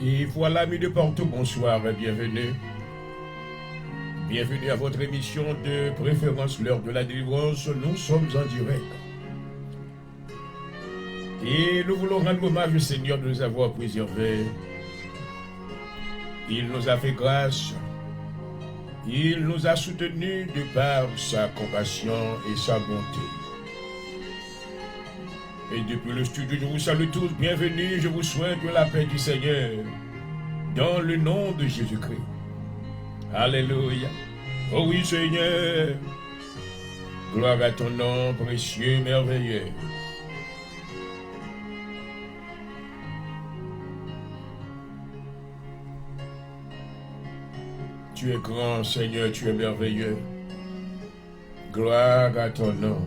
Et voilà, mis de partout, bonsoir et bienvenue. Bienvenue à votre émission de préférence, l'heure de la délivrance. Nous sommes en direct. Et nous voulons rendre hommage au Seigneur de nous avoir préservés. Il nous a fait grâce. Il nous a soutenus de par sa compassion et sa bonté. Et depuis le studio, je vous salue tous. Bienvenue, je vous souhaite la paix du Seigneur. Dans le nom de Jésus-Christ. Alléluia. Oh oui, Seigneur. Gloire à ton nom, précieux, merveilleux. Tu es grand, Seigneur, tu es merveilleux. Gloire à ton nom.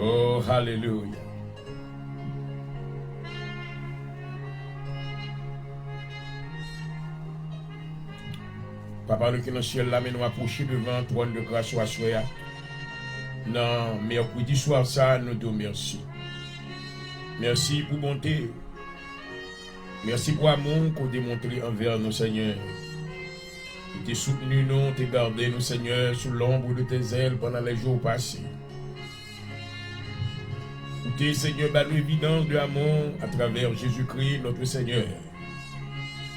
Oh, alléluia. Papa, nous qui dans le ciel là, mais nous approchons devant le trône de grâce au soir. Non, mercredi soir, ça, nous te merci. Merci pour bonté. Merci pour l'amour qu'on a démontré envers nous, Seigneur. Tu t'es soutenu, nous, tu t'es gardé, nous, Seigneur, sous l'ombre de tes ailes pendant les jours passés. Tu, Seigneur, bah, l'évidence de l'amour à travers Jésus-Christ, notre Seigneur.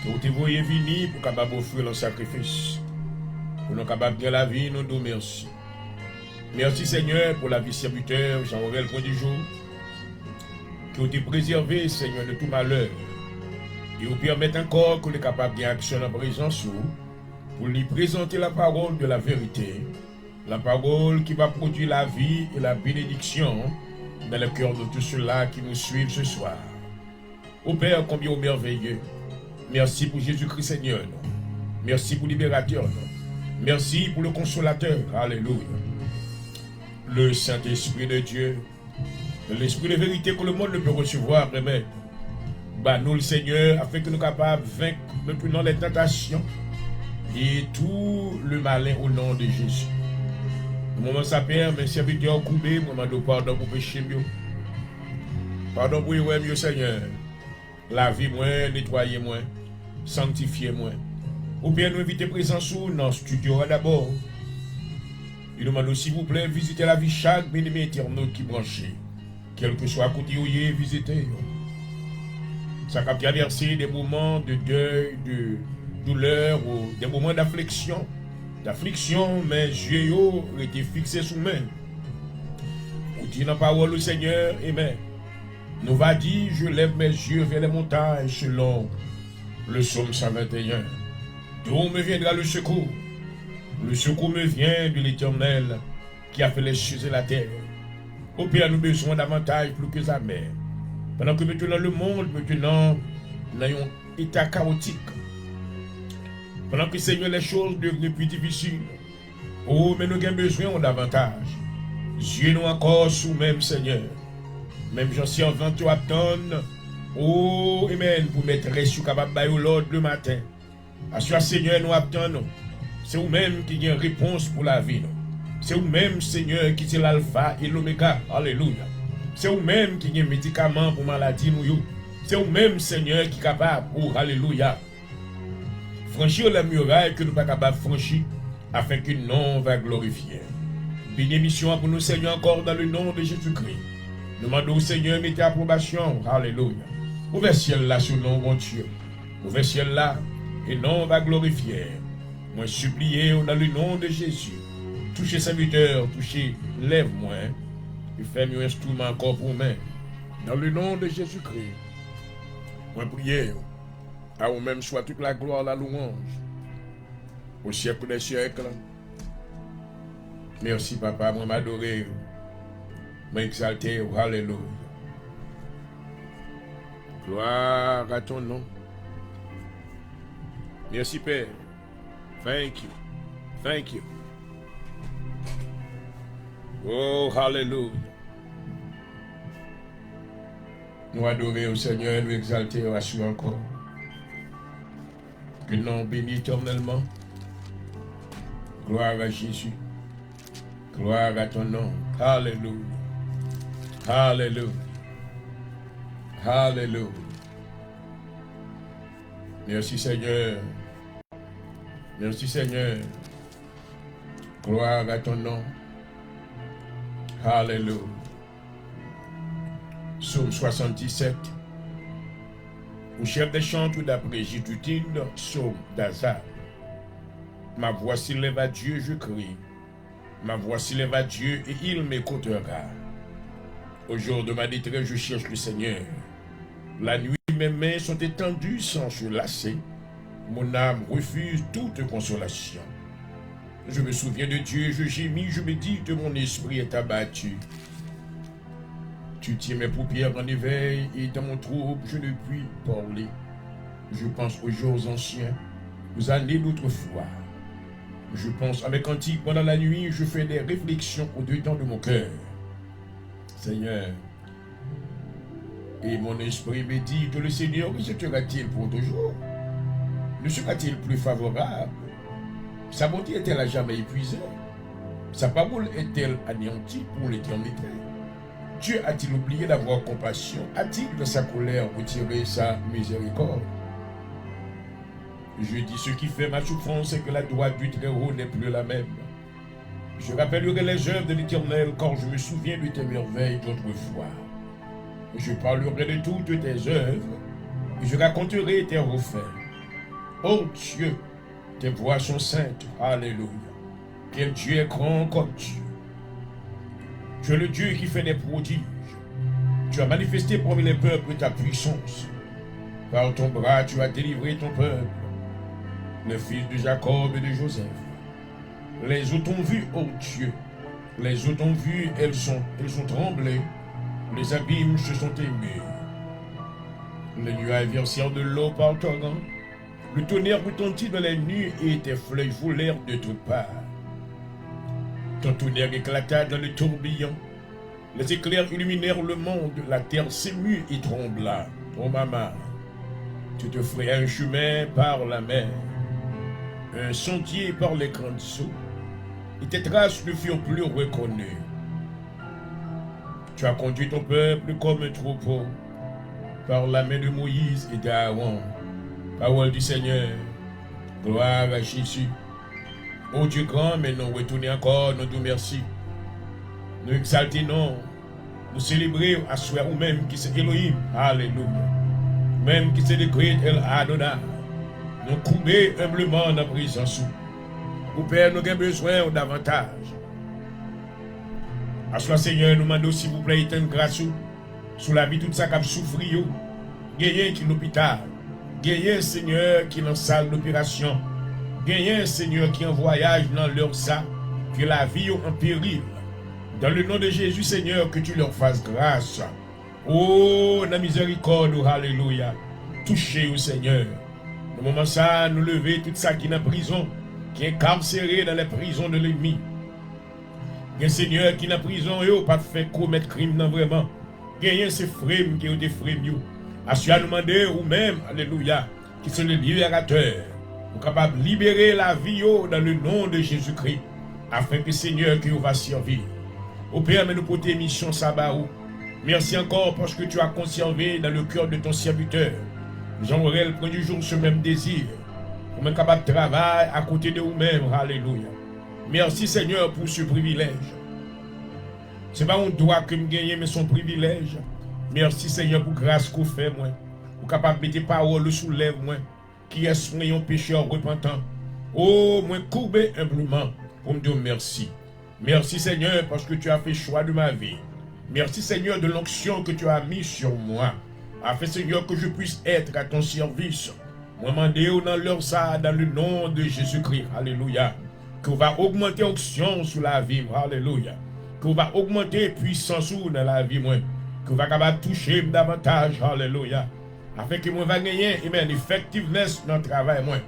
Que tu voyez venir pour capable offrir le sacrifice. Pour nous capable de la vie, nous te merci. Merci, Seigneur, pour la vie serviteur, Jean-Aurel Point du jour. Que tu préservé, Seigneur, de tout malheur. Et vous permettez encore que nous sommes capables d'action en présence pour lui présenter la parole de la vérité. La parole qui va produire la vie et la bénédiction dans le cœur de tous ceux-là qui nous suivent ce soir. Ô Père, combien merveilleux. Merci pour Jésus-Christ Seigneur. Merci pour le libérateur. Merci pour le consolateur. Alléluia. Le Saint-Esprit de Dieu, l'Esprit de vérité que le monde ne peut recevoir, mais bah, nous le Seigneur, afin que nous soyons capables de vaincre maintenant les tentations et tout le malin au nom de Jésus. Au moment où ça perd, mes serviteurs coupés, moi je demande pardon pour péché mieux. Pardon pour y mieux Seigneur. Laver moi, nettoyer moi, sanctifier moi. Ou bien nous inviter présent sous dans le studio d'abord. Il nous demande s'il vous plaît, visitez la vie chaque bien-aimé internaute qui branché. Quel que soit côté où il est, visitez. Ça a traversé des moments de deuil, de douleur, ou des moments d'affliction. D'affliction, mais yeux ont été fixés sous main. Vous dites dans la parole au Seigneur, Amen. Nous va dire, je lève mes yeux vers les montagnes selon le psaume 121. D'où me viendra le secours? Le secours me vient de l'Éternel qui a fait les cieux et la terre. Au Père, nous avons besoin davantage plus que jamais. Pendant que maintenant le monde, maintenant, nous avons un état chaotique. Pendant que Seigneur, les choses deviennent plus difficiles. Oh, mais nous avons besoin davantage. Dieu nous encore sous même Seigneur. Même j'en suis en 20 attendre. Oh, Amen, pour mettre sur capable de l'ordre le matin. Assure Seigneur, nous attendons. C'est vous-même qui avez une réponse pour la vie. C'est vous-même, Seigneur, qui est l'alpha et l'oméga. Alléluia. C'est vous-même qui avez un médicament pour maladie. C'est vous-même, Seigneur, qui est capable pour, alléluia, franchir la muraille que nous ne sommes pas capables de franchir afin que le nom va glorifier. Bénédiction pour nous, Seigneur, encore dans le nom de Jésus-Christ. Nous demandons au Seigneur, mettez approbation. Alléluia. Ouvert ciel là sur le nom, mon Dieu. Ouvert ciel là, et non va glorifier. Moi, supplier dans le nom de Jésus. Touchez serviteur, touchez lève-moi. Et fais-moi un instrument encore pour moi. Dans le nom de Jésus-Christ. Moi, prier. À vous-même soit toute la gloire, la louange. Au siècle des siècles. Merci, papa, moi m'adorer. M'exalter, alléluia. Gloire à ton nom. Merci, Père. Thank you. Thank you. Oh, hallelujah. Nous adorer au Seigneur, nous exalter, assurer encore. Que le nom béni éternellement. Gloire à Jésus. Gloire à ton nom. Alléluia. Alléluia. Alléluia. Merci Seigneur. Merci Seigneur. Gloire à ton nom. Alléluia. Psaume 77. Au chef des chants d'après Jéduthine, psaume d'Azar. Ma voix s'élève à Dieu, je crie. Ma voix s'élève à Dieu et il m'écoutera. Au jour de ma détresse, je cherche le Seigneur. La nuit, mes mains sont étendues sans se lasser. Mon âme refuse toute consolation. Je me souviens de Dieu, je gémis, je me dis que mon esprit est abattu. Tu tiens mes paupières en éveil et dans mon trouble, je ne puis parler. Je pense aux jours anciens, aux années d'autrefois. Je pense à mes cantiques pendant la nuit, je fais des réflexions au-dedans de mon cœur. Seigneur, et mon esprit me dit que le Seigneur rejettera-t-il pour toujours? Ne sera-t-il plus favorable? Sa bonté est-elle à jamais épuisée? Sa parole est-elle anéantie pour l'éternité? Dieu a-t-il oublié d'avoir compassion? A-t-il de sa colère retiré sa miséricorde? Je dis ce qui fait ma souffrance, c'est que la droite du Très-Haut n'est plus la même. Je rappellerai les œuvres de l'Éternel quand je me souviens de tes merveilles d'autrefois. Je parlerai de toutes tes œuvres et je raconterai tes refaits. Oh Dieu, tes voies sont saintes. Alléluia. Quel Dieu est grand comme Dieu. Tu es le Dieu qui fait des prodiges. Tu as manifesté parmi les peuples ta puissance. Par ton bras, tu as délivré ton peuple, les fils de Jacob et de Joseph. Les eaux t'ont vu, ô Dieu. Les eaux t'ont vu, elles sont tremblées. Les abîmes se sont émus. Les nuages versèrent de l'eau par torrent. Le tonnerre retentit dans les nues et tes fleuilles volèrent de toutes parts. Ton tonnerre éclata dans le tourbillon. Les éclairs illuminèrent le monde. La terre s'émut et trembla. Oh maman, tu te ferais un chemin par la mer, un sentier par les grandes eaux, et tes traces ne furent plus reconnues. Tu as conduit ton peuple comme un troupeau par la main de Moïse et d'Aaron. Parole du Seigneur, gloire à Jésus. Ô Dieu grand, mais nous retournons encore, nous nous merci. Nous exaltons, nous célébrons à soi ou même qui c'est Elohim. Alléluia. Même qui c'est le Great El Adonai. Nous couper humblement dans la présence. Pour Père, nous avons besoin davantage. À soi, Seigneur, nous demandons s'il vous plaît, une grâce sur la vie, tout ça qui a souffert. Gagnez qui l'hôpital. Gagnez, Seigneur, qui est dans la salle d'opération. Gagnez, Seigneur, qui est en voyage dans leur salle. Que la vie est en péril. Dans le nom de Jésus, Seigneur, que tu leur fasses grâce. Oh, la miséricorde, alléluia. Touchez au Seigneur. Au moment ça, nous lever tout ça qui est en prison, qui est carcéré dans les prisons de l'ennemi. Il y a un Seigneur qui est en prison et pas fait commettre crime, non vraiment. Il y a ces frères qui ont des frères. À ce nous demander, ou même, alléluia, qui sont les libérateurs, pour capables de libérer la vie dans le nom de Jésus-Christ, afin que Seigneur qui va servir. Au Père, mais nous pour tes missions sabbat. Merci encore parce que tu as conservé dans le cœur de ton serviteur. Jean-Aurel prend du jour ce même désir, pour être capable de travailler à côté de vous-même. Alléluia. Merci Seigneur pour ce privilège. Ce n'est pas un droit que je gagne, mais son privilège. Merci Seigneur pour grâce qu'on fait, moi. Pour capable de mettre des paroles sous lèvres, moi. Qui est soigné un pécheur repentant. Oh, moi, courbé humblement pour me dire merci. Merci Seigneur parce que tu as fait choix de ma vie. Merci Seigneur de l'onction que tu as mis sur moi. Afin Seigneur que je puisse être à ton service. Moi, demande dans leur ça, dans le nom de Jésus-Christ. Alléluia. Que va augmenter l'onction sur la vie. Alléluia. Que va augmenter puissance dans la vie. Moi. Que va capable toucher davantage. Alléluia. Afin que moi va gagner une effectiveness dans le travail. Moi.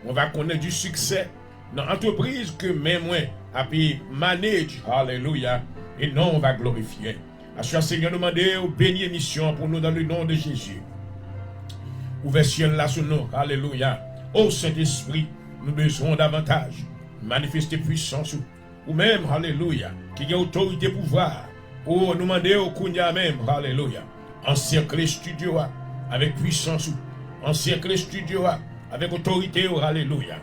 On va connaître du succès dans l'entreprise que même moi a pu manage. Alléluia. Et non, on va glorifier. À ce Seigneur, demandez aux bénies mission pour nous dans le nom de Jésus. Ouvert ciel là sur nous. Alléluia. Ô Saint-Esprit, nous besoin davantage. Manifester puissance. Ou même, alléluia, qui a autorité pouvoir. Oh, nous demandez au Kounia même. Alléluia. Encercler studio avec puissance. Encercler studio avec autorité, oh, alléluia.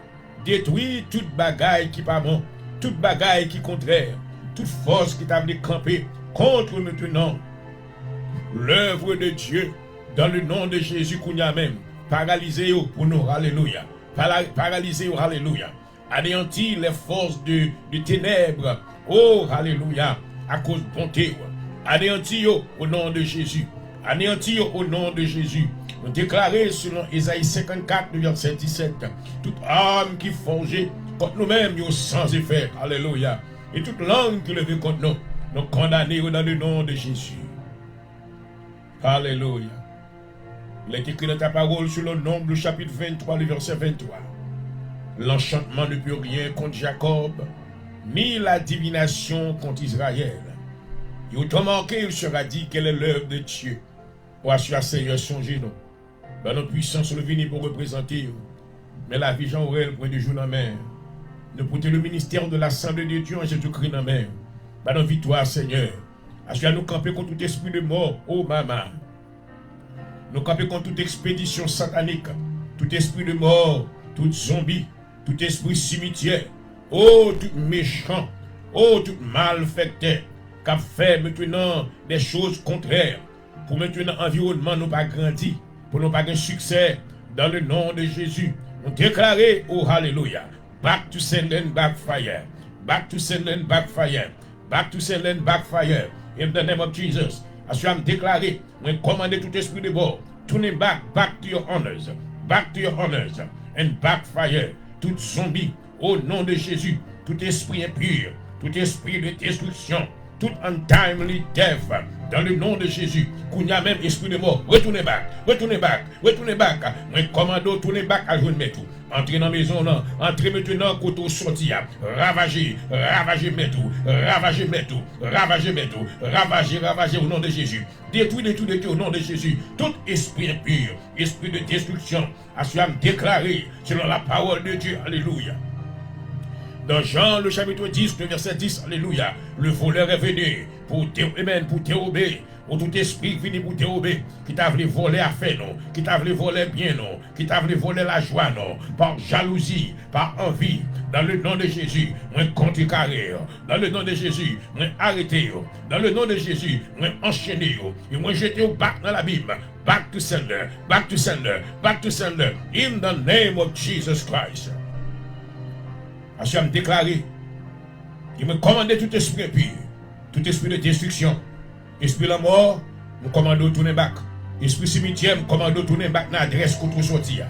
Détruis toute bagaille qui pas bon, toute bagaille qui contraire, toute force qui t'a venu camper contre maintenant l'œuvre de Dieu dans le nom de Jésus qu'on y a même. Paralysez pour nous, alléluia. Paralysez, alléluia. Anéantir les forces de ténèbres, oh, alléluia, à cause de bonté. Anéantir au nom de Jésus. Anéantir au nom de Jésus. Nous déclarons selon Ésaïe 54, verset 17, toute âme qui forgée contre nous-mêmes sans effet, alléluia. Et toute langue qui levée contre nous, nous condamnons dans le nom de Jésus. Alléluia. Il est écrit dans ta parole sur le Nombre, chapitre 23, le verset 23. L'enchantement ne peut rien contre Jacob, ni la divination contre Israël. Et autrement qu'il sera dit quelle est l'œuvre de Dieu. Pour assurer Seigneur, songez-nous. Dans notre puissance, le venir pour représenter. Mais la vie, Jean Aurel, point de jour dans la main. Nous porter le ministère de l'Assemblée de Dieu en Jésus-Christ dans la main. Dans notre victoire, Seigneur. Assurer nous camper contre tout esprit de mort, oh maman. Nous camper contre toute expédition satanique, tout esprit de mort, tout zombie, tout esprit cimetière, oh tout méchant, oh tout malfecteur, qui a fait maintenant des choses contraires, pour maintenant environnement nous pas grandi, pour nous pas de succès, dans le nom de Jésus. Nous déclarer, oh alléluia, back to send and backfire, back to send and backfire, back to send and backfire, in the name of Jesus. As you am déclaré, nous commandons tout esprit de mort, tournez back to your honors, and backfire, tout zombie, au nom de Jésus, tout esprit impur, tout esprit de destruction, tout untimely death, dans le nom de Jésus, qu'il y a même esprit de mort, retournez back, moi commando, tournez back à joindre mes tout. Entrez dans la maison, entrez maintenant, côté sorti, ravagez mes tout, ravagez au nom de Jésus. Détruis au nom de Jésus. Tout esprit impur, esprit de destruction, a su déclarer selon la parole de Dieu, alléluia. Dans Jean, le chapitre 10, le verset 10, alléluia, le voleur est venu pour dérober, pour tout esprit venu pour dérober, qui t'a voulu voler à faire, non, qui t'a voulu voler bien, non, qui t'a voulu voler la joie, non, par jalousie, par envie, dans le nom de Jésus, moi contrecarré, dans le nom de Jésus, moi arrêté, dans le nom de Jésus, moi enchaîné, et moi jeté au bac dans la Bible, back to sender, in the name of Jesus Christ. As je me déclaré, il me commandait tout esprit impur, tout esprit de destruction, esprit de la mort, nous commandons tourner back. Esprit cimetière, nous commandons tourner back dans l'adresse contre sortir.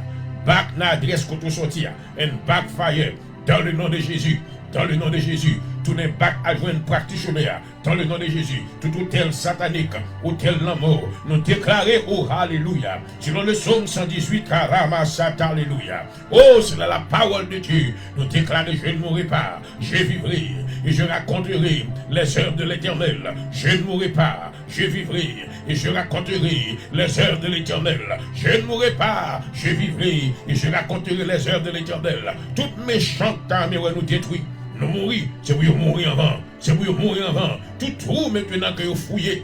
Back dans l'adresse contre sortir. And backfire, dans le nom de Jésus. Dans le nom de Jésus, tournez back à joindre pratique chemin. Dans le nom de Jésus, tout hôtel satanique, hôtel la mort, nous déclarer, oh alléluia. Selon le psaume 118, Karama Satan, alléluia. Oh, c'est la parole de Dieu. Nous déclarer, je ne mourrai pas, je vivrai et je raconterai les œuvres de l'Éternel. Je ne mourrai pas, je vivrai et je raconterai les œuvres de l'Éternel. Je ne mourrai pas, je vivrai et je raconterai les œuvres de l'Éternel. Toute méchante âme nous détruit. Nous mourir, c'est pour mourir avant. C'est pour mourir avant. Tout trou maintenant que vous fouillez,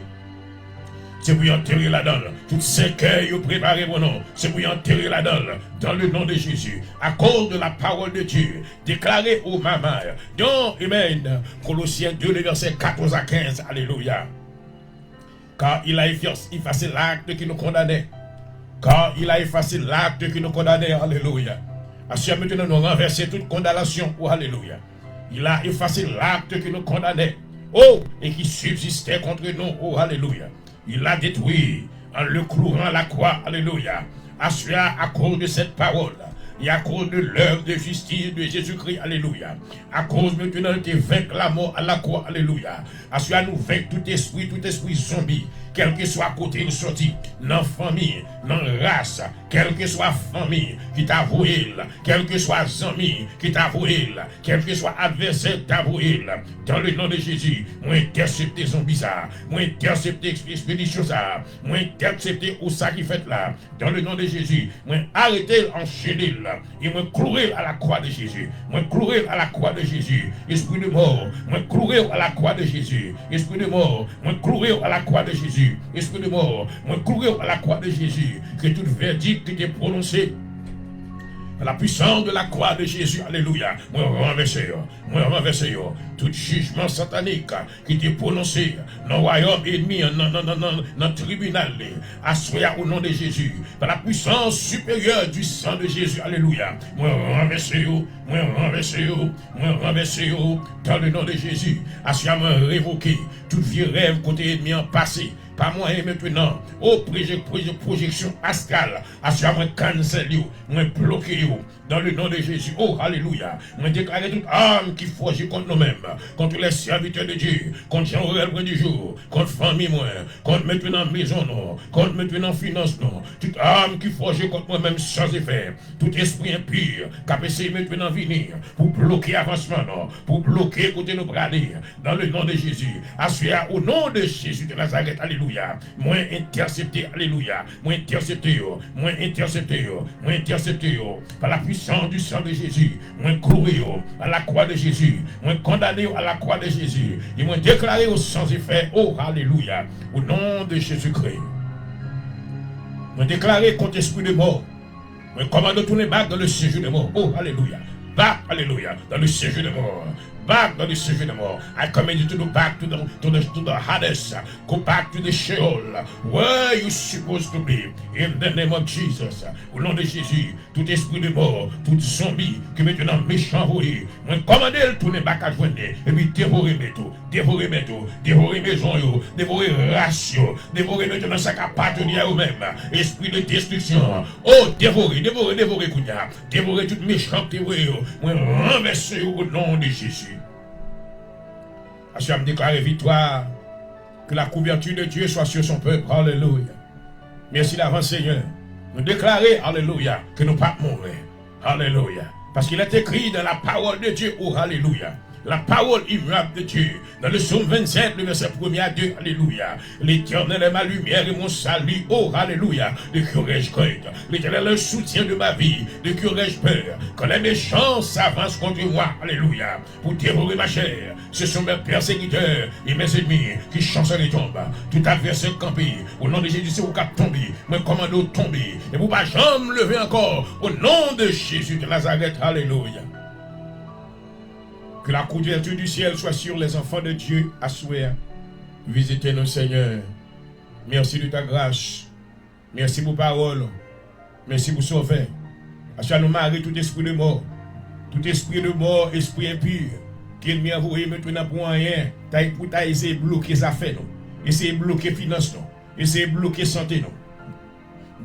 c'est pour enterrer là-dedans. Tout cercueil vous préparez pour nous, c'est pour enterrer là-dedans. Dans le nom de Jésus, à cause de la parole de Dieu, déclarée au maman. Donc, amen. Colossiens 2, le verset 14 à 15. Alléluia. Car il a effacé l'acte qui nous condamnait. Car il a effacé l'acte qui nous condamnait. Alléluia. Assurément, maintenant, nous renverser toute condamnation. Oh, alléluia. Il a effacé l'acte qui nous condamnait. Oh, et qui subsistait contre nous. Oh, alléluia. Il l'a détruit en le clouant à la croix. Alléluia. Assuré à cause de cette parole. Et à cause de l'œuvre de justice de Jésus-Christ. Alléluia. À cause maintenant de vaincre la mort à la croix. Alléluia. Assuré à nous vaincre tout esprit zombie. Quel que soit côté de sortie, dans la famille, dans la race, quelle que soit famille qui t'a voué, quel que soit ami qui t'a voué, quel que soit adversaire qui t'a voué, dans le nom de Jésus, moi intercepter zombie ça, moi intercepter expédition ça, moi intercepter où ça qui fait là, dans le nom de Jésus, moi arrêter enchaîner là, et moi clouer à la croix de Jésus, moi clouer à la croix de Jésus, esprit de mort, moi clouer à la croix de Jésus, esprit de mort, moi clouer à la croix de Jésus. Esprit de mort, moi courir à la croix de Jésus, que tout verdict qui était prononcé, Par la puissance de la croix de Jésus, alléluia. Moi renverser yo. Tout jugement satanique qui était prononcé dans le royaume ennemi, dans le tribunal, assoya au nom de Jésus. Par la puissance supérieure du sang de Jésus, alléluia. Moi renverser yo. Dans le nom de Jésus. Assoya moi révoquer tout vieux rêve côté ennemi en passé. Pas moi et maintenant, projection astrale, assure moi cancel you, moi bloqué you, dans le nom de Jésus, oh alléluia, moi déclarer toute âme qui forge contre nous-mêmes, contre les serviteurs de Dieu, contre Jean-Aurel du jour, contre famille moi, contre maintenant maison non, contre maintenant finance non, toute âme qui forge contre moi-même sans effet, tout esprit impur, qui a essayé maintenant venir, pour bloquer avancement non, pour bloquer côté nos brader, dans le nom de Jésus, assure au nom de Jésus de Nazareth, alléluia. Moi intercepté, alléluia. Moi intercepté, par la puissance du sang de Jésus. Moi couru à la croix de Jésus. Moi condamné à la croix de Jésus. Et moi déclaré au sans effet, oh alléluia, au nom de Jésus-Christ. Moi déclaré contre esprit de mort. Moi commande tous les bacs dans le séjour de mort, oh alléluia. Back, alléluia, dans le séjour de mort. Back dans the séjour de mort. I command you to go back to the Hades. Go back to the Sheol. Where you supposed to be. In the name of Jesus. Au nom de Jésus, tout esprit de mort, tout zombie qui maintenant méchant voyé. Moi commandez le tourner back à joindre. Et puis dévorer maison, dévorer race, dévorer maintenant ça qui appartient à eux-mêmes. Esprit de destruction. Oh, dévorer, Kounia. Dévorer toute méchante, moi renverser au nom de Jésus. Je me déclare victoire, que la couverture de Dieu soit sur son peuple. Alléluia. Merci d'avance, Seigneur. Nous déclarer, alléluia, que nous ne pas mourir. Alléluia. Parce qu'il est écrit dans la parole de Dieu, oh alléluia. La parole immuable de Dieu, dans le psaume 27, le verset 1er à 2, alléluia. L'Éternel est ma lumière et mon salut, oh alléluia. De qui aurais-je crainte? L'Éternel est le soutien de ma vie, de qui aurais-je peur? Quand les méchants s'avancent contre moi, alléluia, pour dévorer ma chair, ce sont mes persécuteurs et mes ennemis qui chancent les tombes. Tout adversaire campé, au nom de Jésus, c'est vous qui tombé, mes commandos tombés, et vous pas jamais lever encore, au nom de Jésus de Nazareth, alléluia. Que la couverture du ciel soit sur les enfants de Dieu à souhait. Visitez nos Seigneurs. Merci de ta grâce. Merci pour parole. Merci pour sauver. Achà nous marie tout esprit de mort. Tout esprit de mort, esprit impur. Qu'il m'y envoie maintenant pour rien. Pour essayer de bloquer les affaires. Essayer de bloquer les finances. Essayer de bloquer la santé.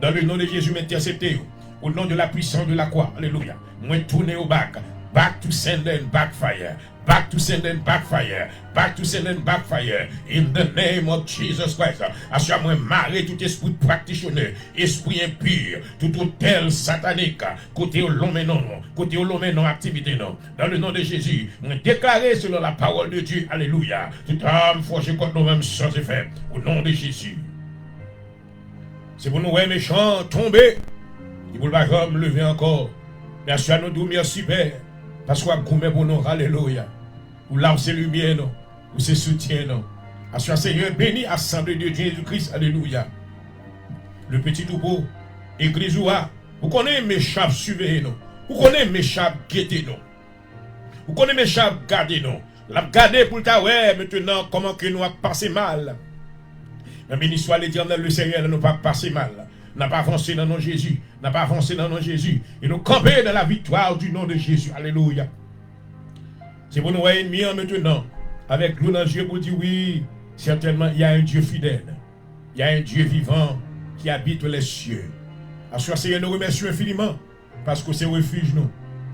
Dans le nom de Jésus, m'interceptez. Au nom de la puissance de la croix. Alléluia. Moi tourner au bac. Back to send and backfire. Back to send and backfire. Back to send and backfire. In the name of Jesus Christ. Assure-moi marrer tout esprit pratitionnaire, esprit impur, tout hôtel satanique, côté au long non, côté au long non, activité non. Dans le nom de Jésus, on déclaré selon la parole de Dieu. Alléluia. Toute âme forgée contre nous-mêmes sans effet. Au nom de Jésus. C'est pour nous, ouais, méchants, tomber. Il ne va pas me lever encore. Merci à nous, merci Père. Parce qu'on a gommé pour nous, alléluia. Ou là, c'est lumière, non. Ou c'est soutien, non. Assure Seigneur, béni, assemblée de Dieu Jésus-Christ, alléluia. Le petit troupeau, église ou a, vous connaissez mes chapes surveillées, non. Vous connaissez mes chapes guettées, non. Vous connaissez mes chapes gardées, non. La garder pour ta ouais, maintenant, comment que nous avons passé mal. Mais béni soit l'Éternel, le Seigneur, ne nous pas passer mal. N'a pas avancé dans nos Jésus, n'a pas avancé dans nos Jésus, et nous camper dans la victoire du nom de Jésus. Alléluia. C'est pour nous ennemis maintenant, avec l'eau dans les yeux pour dire oui, certainement il y a un Dieu fidèle, il y a un Dieu vivant qui habite les cieux. Assure Seigneur, nous remercions infiniment parce que c'est refuge nous.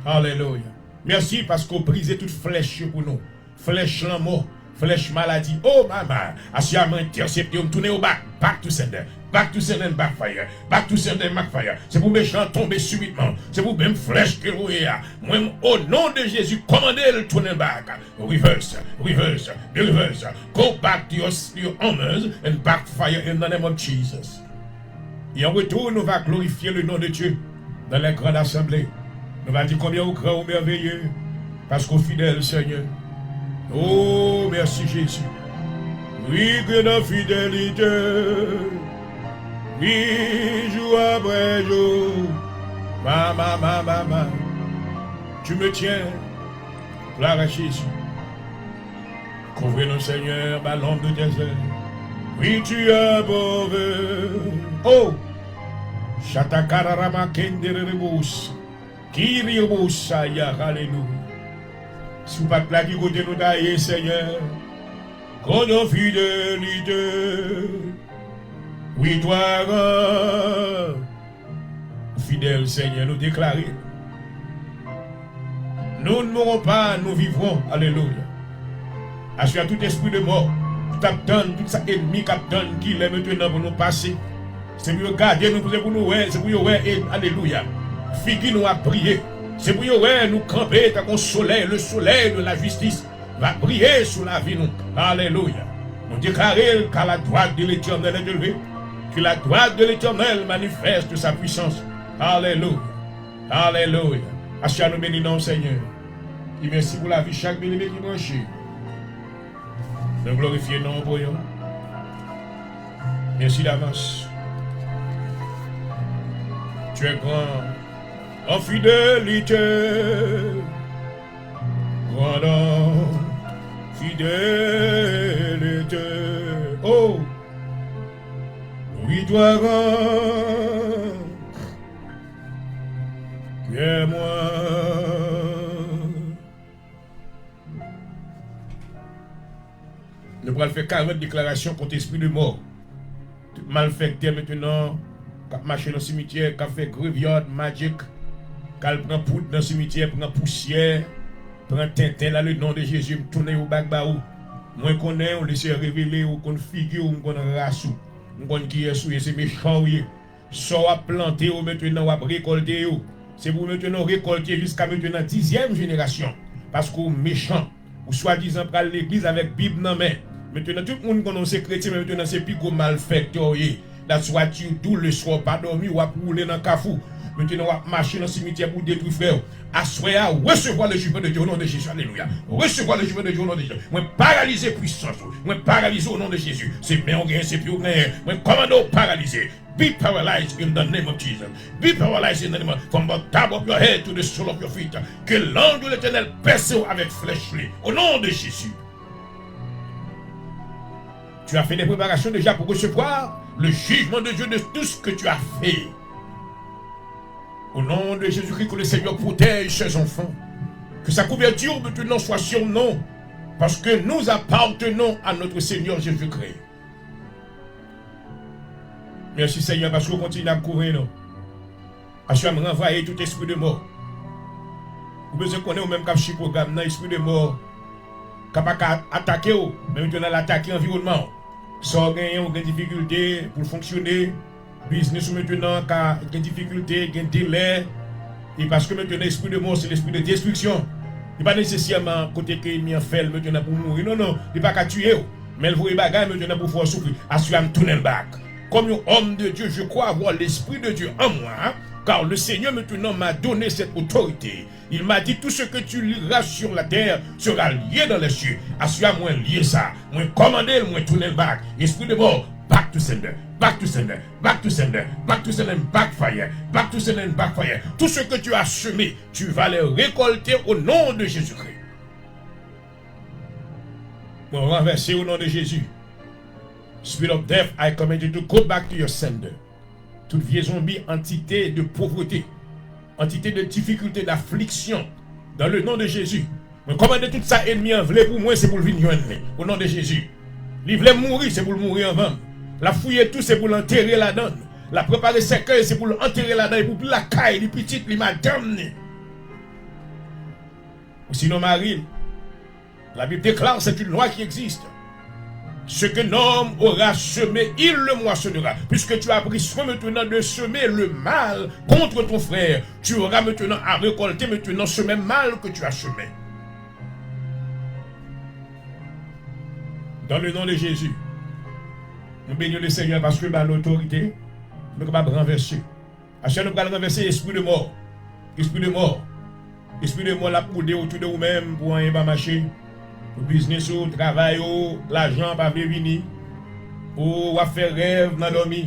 Alléluia. Merci parce qu'on brise toute flèche pour nous, flèche la mort, flèche maladie. Oh maman, assure moi intercepter, on tourne au back to sender. Back to send and backfire. Back to send and backfire. C'est pour méchants tomber subitement. C'est pour même flèche que vous voyez. Moi, au nom de Jésus, commandez le tourner back. Reverse. Go back to your honors and backfire in the name of Jesus. Et en retour, nous va glorifier le nom de Dieu dans la grande assemblée. Nous va dire combien au grand ou merveilleux. Parce qu'au fidèle Seigneur. Oh, merci Jésus. Oui, que la fidélité. Oui, jour après jour, Ma. Tu me tiens. Gloire à Jésus. Couvrez-nous, Seigneur, ma lampe de tes ailes. Oui, tu es mauvais. Oh! Chatakararama kenderebus. Kiribusaya, alléluia. Sous pas là qui côté nous tailler, Seigneur. Qu'on a fidélité. Oui, toi, fidèle Seigneur, nous déclarer. Nous ne mourrons pas, nous vivrons. Alléluia. Assure tout esprit de mort, tout abdonne, tout ça ennemi qu'abdonne, qui est maintenant pour nous passer. C'est pour garder nous, c'est pour nous, c'est pour nous, alléluia. Figure nous à prier. C'est pour nous camper comme le soleil de la justice va briller sur la vie nous. Alléluia. Nous déclarons qu'à la droite de l'Éternel est élevée, que la droite de l'Éternel manifeste sa puissance. Alléluia. Alléluia. Assure nous bénissons, Seigneur. Et merci pour la vie chaque bien-aimé qui branche. Nous glorifions nos voyons. Merci d'avance. Tu es grand en fidélité. Grand en fidélité. Oh! Oui, toi, grand. Tu es moi. Nous allons faire 40 déclarations contre l'esprit de mort. Tout malfecté maintenant, qui a marché dans le cimetière, qui a fait graveyard, magic, qui a pris poudre dans le cimetière, prend poussière, prend tintin là, le nom de Jésus, me tourne au bagbaou. Moi, je connais, on laisse révéler, on connaît figure, on connaît race, on connaît qui est souillé, c'est méchant, oui. Soit à planter, ou maintenant, à récolter, c'est pour maintenant récolter jusqu'à maintenant 10e génération. Parce qu'on est méchant, ou soi-disant, pour l'église avec Bible dans la main. Maintenant, tout le monde connaît ces chrétiens, mais maintenant, c'est plus comme malfecteur. That's what you do le soir, pas dormir, ou à rouler dans le cafou. Maintenant, on va marcher dans le cimetière pour détruire frère. Assoyer à recevoir le jugement de Dieu au nom de Jésus. Alléluia. Recevoir le jugement de Dieu au nom de Jésus. Moi, paralyser puissance. Moi, paralyser au nom de Jésus. C'est bien, c'est plus rien. Moi, commando paralyser. Be paralyzed in the name of Jesus. Be paralyzed in the name of from the top of your head to the sole of your feet. Que l'ange de l'Éternel perce avec flèche. Au nom de Jésus. Tu as fait des préparations déjà pour recevoir le jugement de Dieu de tout ce que tu as fait. Au nom de Jésus-Christ, que le Seigneur protège ses enfants. Que sa couverture maintenant soit sur nous. Parce que nous appartenons à notre Seigneur Jésus-Christ. Merci Seigneur parce qu'on continue à couvrir nous. Parce qu'on a renvoyé tout esprit de mort. Vous besoin qu'on ait au même cap de programme, l'esprit de mort. Capable d'attaquer, mais maintenant l'attaquer l'environnement. Sans gagner, on a des difficultés pour fonctionner. Business maintenant, a des difficultés, des délais. Et parce que maintenant l'esprit de mort, c'est l'esprit de destruction. Il n'est pas nécessairement côté que il fait maintenant pour mourir. Non, non, il n'est pas qu'à tuer. Mais il faut les bagages maintenant pour pouvoir souffrir. Assurer me tourner le bac. Comme un homme de Dieu, je crois avoir l'esprit de Dieu en moi. Car le Seigneur maintenant m'a donné cette autorité. Il m'a dit tout ce que tu liras sur la terre sera lié dans les cieux. Assure-moi lier ça. Moi commander, moi tourner le bac. Esprit de mort, back to sender, back to sender, back to sender, back to sender, backfire, back to sender, backfire. Tout ce que tu as semé, tu vas le récolter au nom de Jésus-Christ. Moi renverser au nom de Jésus. Spirit of death, I command you to go back to your sender. Toute vieille zombie, entité de pauvreté, entité de difficulté, d'affliction, dans le nom de Jésus. Mais commandez tout ça ennemi en voulait pour moi, c'est pour le venir au nom de Jésus. Il voulait mourir, c'est pour le mourir en vain. La fouiller tout, c'est pour l'enterrer là-dedans. La préparer ses cœurs, c'est pour l'enterrer là-dedans. Et pour la caille, les petites, les madame. Ou sinon, Marie, la Bible déclare, c'est une loi qui existe. Ce que l'homme aura semé, il le moissonnera. Puisque tu as pris soin maintenant de semer le mal contre ton frère, tu auras maintenant à récolter maintenant ce même mal que tu as semé. Dans le nom de Jésus, nous bénissons le Seigneur parce que par l'autorité, nous sommes capables de renverser. À chaque fois, nous allons renverser l'esprit de mort. Esprit de mort. Esprit de mort, la poudre autour de vous-même pour un pas marcher. Le business, le travail, l'argent pas venir. Pour faire rêve dans dormir.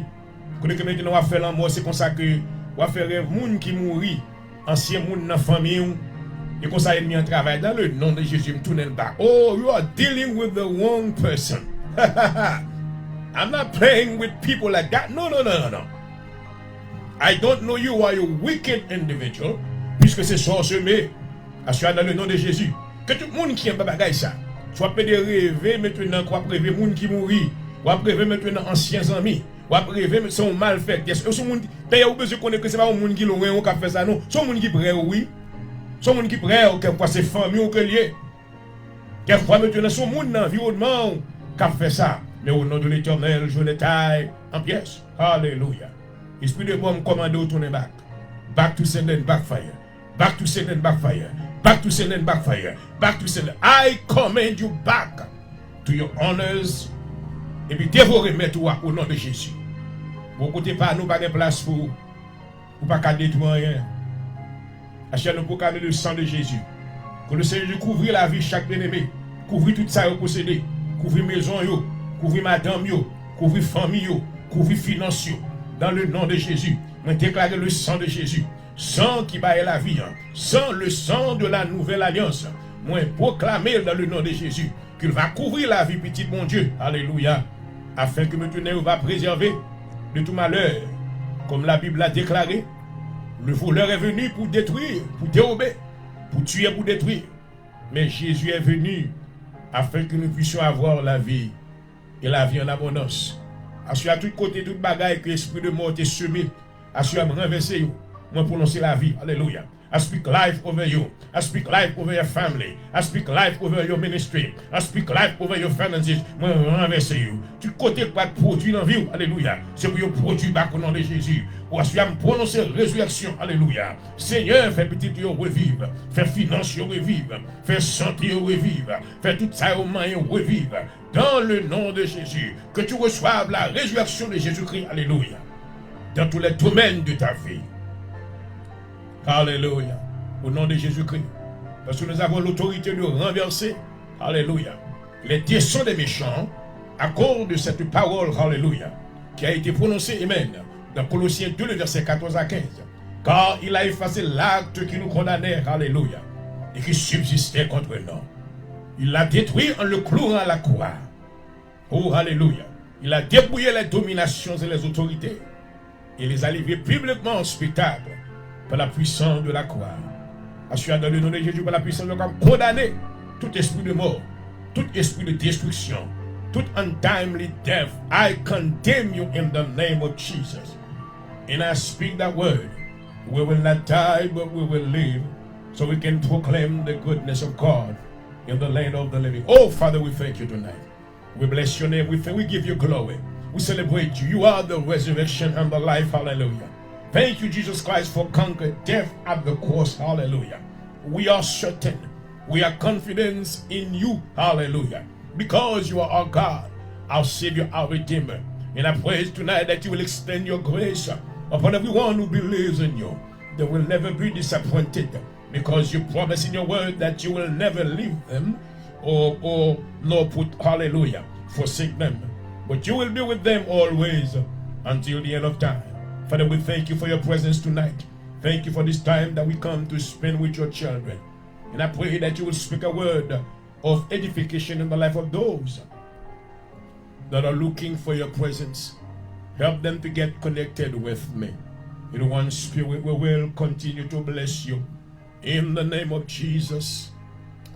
Quand maintenant on va faire l'amour, c'est comme ça que ou à faire un monde qui mourit, ancien monde dans la famille, et qu'on s'est mis en travail dans le nom de Jésus, me tourne le bas. Oh, you are dealing with the wrong person. I'm not playing with people like that. No. I don't know you are a wicked individual, puisque c'est sorcier, assure dans le nom de Jésus. Que tout le monde qui aime bagaille ça, soit peut rêver maintenant, quoi rêver monde qui mourit, ou rêver maintenant anciens amis, ou rêver son mal fait. Est-ce que ce monde, d'ailleurs, vous besoin connaître que c'est pas un monde qui l'ont rien qui fait ça non, son monde qui prêt oui. Son monde qui prêt ou quelquefois c'est famille ou que lié. Quelquefois maintenant son monde dans l'environnement qui fait ça. Mais au nom de l'Éternel, je les taille en pièces. Alléluia. Esprit de bombe commande au tourner back. Back to send and backfire. Back to send and backfire. Back to send and backfire. Back to send. I command you back to your honors. Et puis dévorer mes toi au nom de Jésus. Vous côté pas nous pas de place pour pas qu'à détruire rien. Achète-nous pour calmer le sang de Jésus. Que le Seigneur couvre la vie de chaque bien-aimé. Couvre tout ça au possédé. Couvre maison yo. Couvre madame yo. Couvre famille yo. Couvre finance yo. Dans le nom de Jésus. Moi déclare le sang de Jésus. Sang qui baille la vie. Sang le sang de la nouvelle alliance. Moi proclamer dans le nom de Jésus. Qu'il va couvrir la vie petit mon Dieu. Alléluia. Afin que maintenant va préserver de tout malheur. Comme la Bible l'a déclaré. Le voleur est venu pour détruire, pour dérober, pour tuer, pour détruire. Mais Jésus est venu afin que nous puissions avoir la vie et la vie en abondance. Assure à tout côté, toute bagaille que l'esprit de mort est semé. Assure à me renverser. Moi prononcer la vie. Alléluia. I speak life over you. I speak life over your family. I speak life over your ministry. I speak life over your finances. Moi renverser you. Tout côté pas de produit dans la vie. Alléluia. C'est pour vous produire back au nom de Jésus. Ou assure à me prononcer résurrection. Alléluia. Seigneur, fais petit yo revivre. Fais finance yo revivre. Fais santé yo revivre. Fais tout ça au moyen revivre. Dans le nom de Jésus. Que tu reçoives la résurrection de Jésus-Christ. Alléluia. Dans tous les domaines de ta vie. Alléluia. Au nom de Jésus-Christ. Parce que nous avons l'autorité de renverser. Alléluia. Les desseins des méchants à cause de cette parole. Alléluia. Qui a été prononcée. Amen. Dans Colossiens 2, le verset 14 à 15. Car il a effacé l'acte qui nous condamnait. Alléluia. Et qui subsistait contre nous. Il l'a détruit en le clouant à la croix. Oh, alléluia. Il a dépouillé les dominations et les autorités. Et les a livrés publiquement en spectacle. Par la puissance de la croix. Assure dans le nom de Jésus, par la puissance de la croix, condamner tout esprit de mort, tout esprit de destruction, tout untimely death. I condemn you in the name of Jesus. And I speak that word. We will not die, but we will live, so we can proclaim the goodness of God in the land of the living. Oh, Father, we thank you tonight. We bless your name. We give you glory. We celebrate you. You are the resurrection and the life. Hallelujah. Thank you, Jesus Christ, for conquering death at the cross. Hallelujah. We are certain. We are confident in you. Hallelujah. Because you are our God, our Savior, our Redeemer. And I pray tonight that you will extend your grace upon everyone who believes in you. They will never be disappointed because you promise in your word that you will never leave them or nor put, hallelujah, forsake them. But you will be with them always until the end of time. Father, we thank you for your presence tonight. Thank you for this time that we come to spend with your children. And I pray that you will speak a word of edification in the life of those that are looking for your presence. Help them to get connected with me. In one spirit, we will continue to bless you. In the name of Jesus,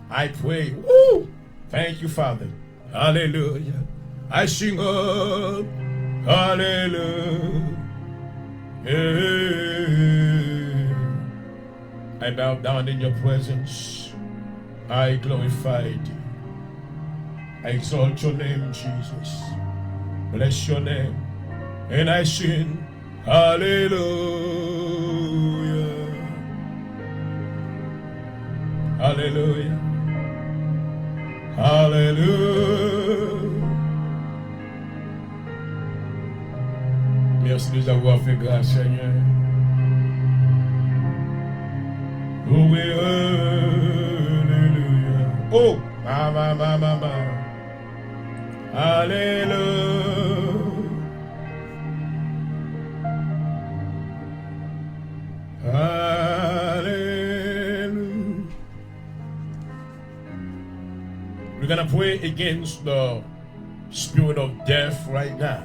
I pray. Woo! Thank you, Father. Hallelujah. I sing up. Hallelujah. I bow down in your presence. I glorify you. I exalt your name, Jesus. Bless your name. And I sing hallelujah. Hallelujah. Hallelujah. Merci de nous avoir fait grâce, Seigneur. Oh, oui, alléluia. Oh, ma. Alléluia. going to pray against the spirit of death right now.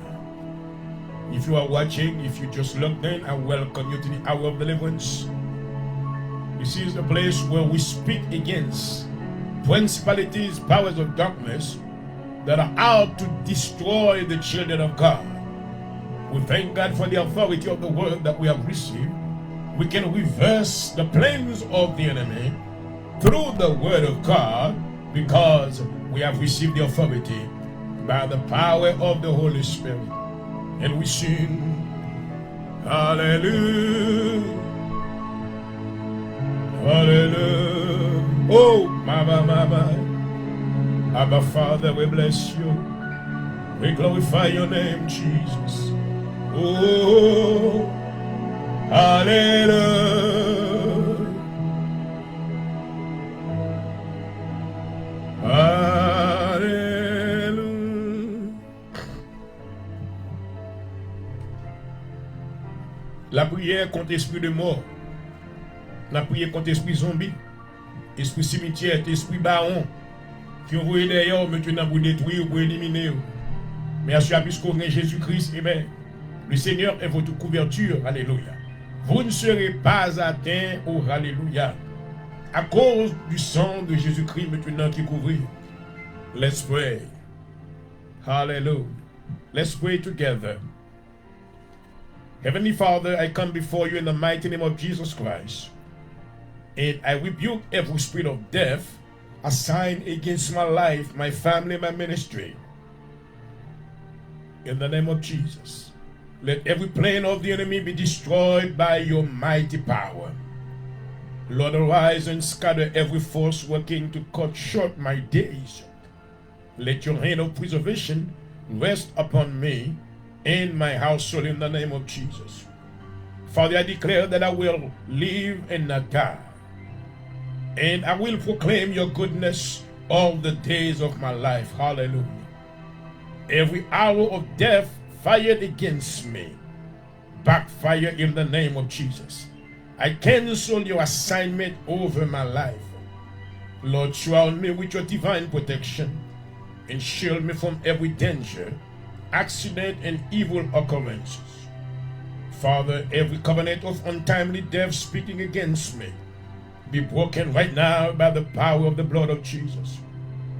If you are watching, if you just logged in, I welcome you to the hour of deliverance. This is the place where we speak against principalities, powers of darkness that are out to destroy the children of God. We thank God for the authority of the word that we have received. We can reverse the plans of the enemy through the word of God because we have received the authority by the power of the Holy Spirit. And we sing, hallelujah, hallelujah. Oh, Mama, Abba Father, we bless you. We glorify your name, Jesus. Oh, hallelujah. Hallelujah. La prière contre esprit de mort. La prière contre esprit zombie. Esprit cimetière, esprit baron. Qui ont voulu d'ailleurs maintenant pour détruire, pour éliminer. Merci à puisqu'on est Jésus-Christ, amen. Le Seigneur est votre couverture, alléluia. Vous ne serez pas atteints, oh alléluia, à cause du sang de Jésus-Christ maintenant qui couvre. Let's pray. Hallelujah. Let's pray together. Heavenly Father, I come before you in the mighty name of Jesus Christ, and I rebuke every spirit of death assigned against my life, my family, my ministry. In the name of Jesus, let every plan of the enemy be destroyed by your mighty power. Lord, arise and scatter every force working to cut short my days. Let your hand of preservation rest upon me and my household in the name of Jesus. Father, I declare that I will live and not die, and I will proclaim your goodness all the days of my life. Hallelujah. Every arrow of death fired against me backfire in the name of Jesus. I cancel your assignment over my life. Lord, surround me with your divine protection and shield me from every danger, accident, and evil occurrences. Father, every covenant of untimely death speaking against me be broken right now by the power of the blood of Jesus.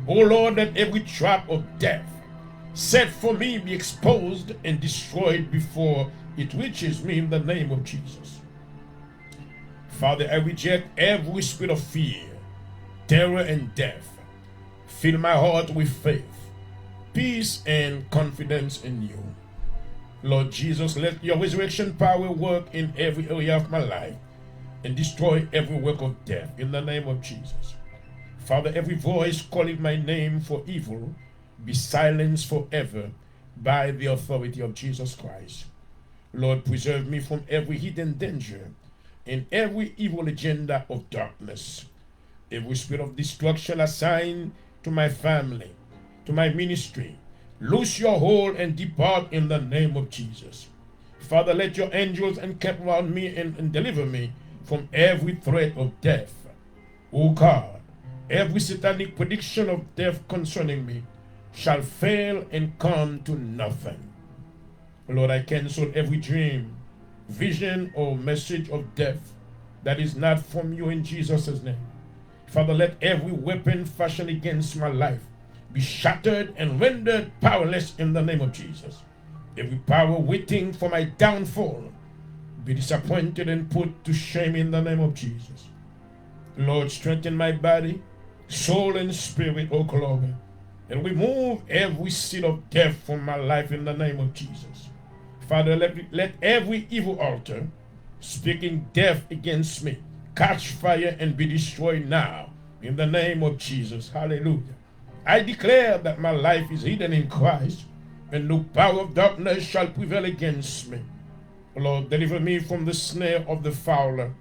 Oh Lord, let every trap of death set for me be exposed and destroyed before it reaches me in the name of Jesus. Father, I reject every spirit of fear, terror, and death. Fill my heart with faith, peace, and confidence in you. Lord Jesus, let your resurrection power work in every area of my life and destroy every work of death in the name of Jesus. Father, every voice calling my name for evil be silenced forever by the authority of Jesus Christ. Lord, preserve me from every hidden danger and every evil agenda of darkness. Every spirit of destruction assigned to my family, to my ministry, loose your hold and depart in the name of Jesus. Father, let your angels encamp around me and deliver me from every threat of death. O God, every satanic prediction of death concerning me shall fail and come to nothing. Lord, I cancel every dream, vision, or message of death that is not from you in Jesus' name. Father, let every weapon fashioned against my life be shattered and rendered powerless in the name of Jesus. Every power waiting for my downfall be disappointed and put to shame in the name of Jesus. Lord, strengthen my body, soul, and spirit, O glory, and remove every seed of death from my life in the name of Jesus. Father, let every evil altar speaking death against me catch fire and be destroyed now in the name of Jesus. Hallelujah. I declare that my life is hidden in Christ, and no power of darkness shall prevail against me. Lord, deliver me from the snare of the fowler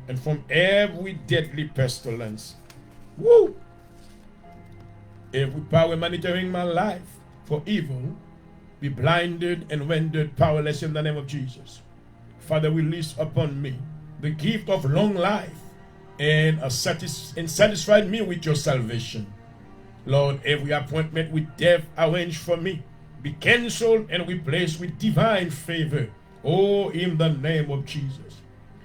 and from every deadly pestilence. Woo! Every power monitoring my life for evil be blinded and rendered powerless in the name of Jesus. Father, release upon me the gift of long life and satisfy me with your salvation. Lord, every appointment with death arranged for me be canceled and replaced with divine favor. Oh, in the name of Jesus.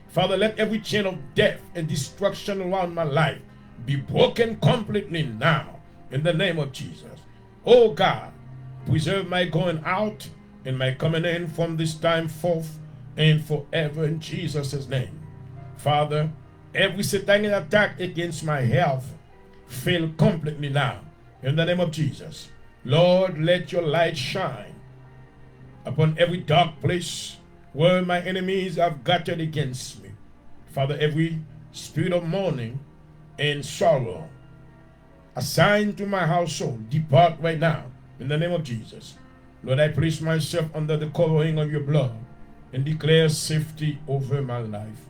Father, let every chain of death and destruction around my life be broken completely now in the name of Jesus. Oh God, preserve my going out and my coming in from this time forth and forever in Jesus' name. Father, every satanic attack against my health fail completely now in the name of Jesus. Lord, let your light shine upon every dark place where my enemies have gathered against me. Father, every spirit of mourning and sorrow assigned to my household, depart right now in the name of Jesus. Lord, I place myself under the covering of your blood and declare safety over my life.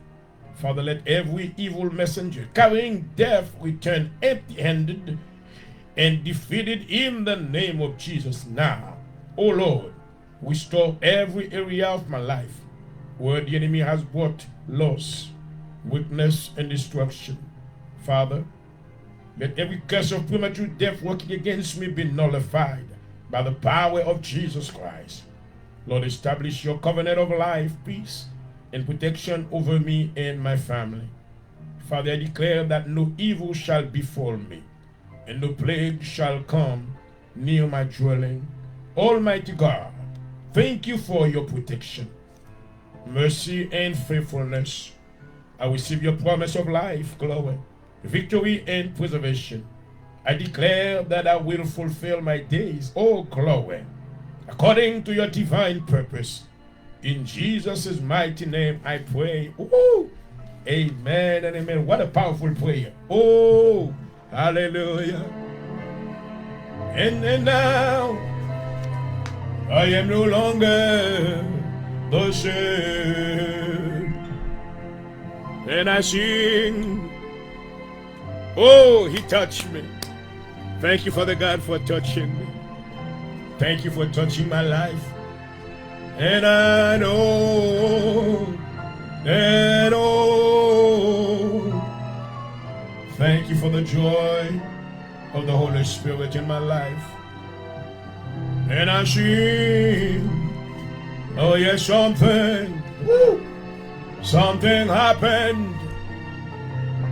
Father, let every evil messenger carrying death return empty-handed and defeated in the name of Jesus now. Oh Lord, restore every area of my life where the enemy has brought loss, weakness, and destruction. Father, let every curse of premature death working against me be nullified by the power of Jesus Christ. Lord, establish your covenant of life, peace, and protection over me and my family. Father, I declare that no evil shall befall me, and no plague shall come near my dwelling. Almighty God, thank you for your protection, mercy, and faithfulness. I receive your promise of life, glory, victory, and preservation. I declare that I will fulfill my days, oh glory, according to your divine purpose. In Jesus' mighty name I pray. Ooh, amen and amen. What a powerful prayer. Oh, hallelujah. And now I am no longer the same. And I sing, oh, he touched me. Thank you, Father God, for touching me. Thank you for touching my life. And I know, and oh, thank you for the joy of the Holy Spirit in my life. And I sing, oh yes, something happened.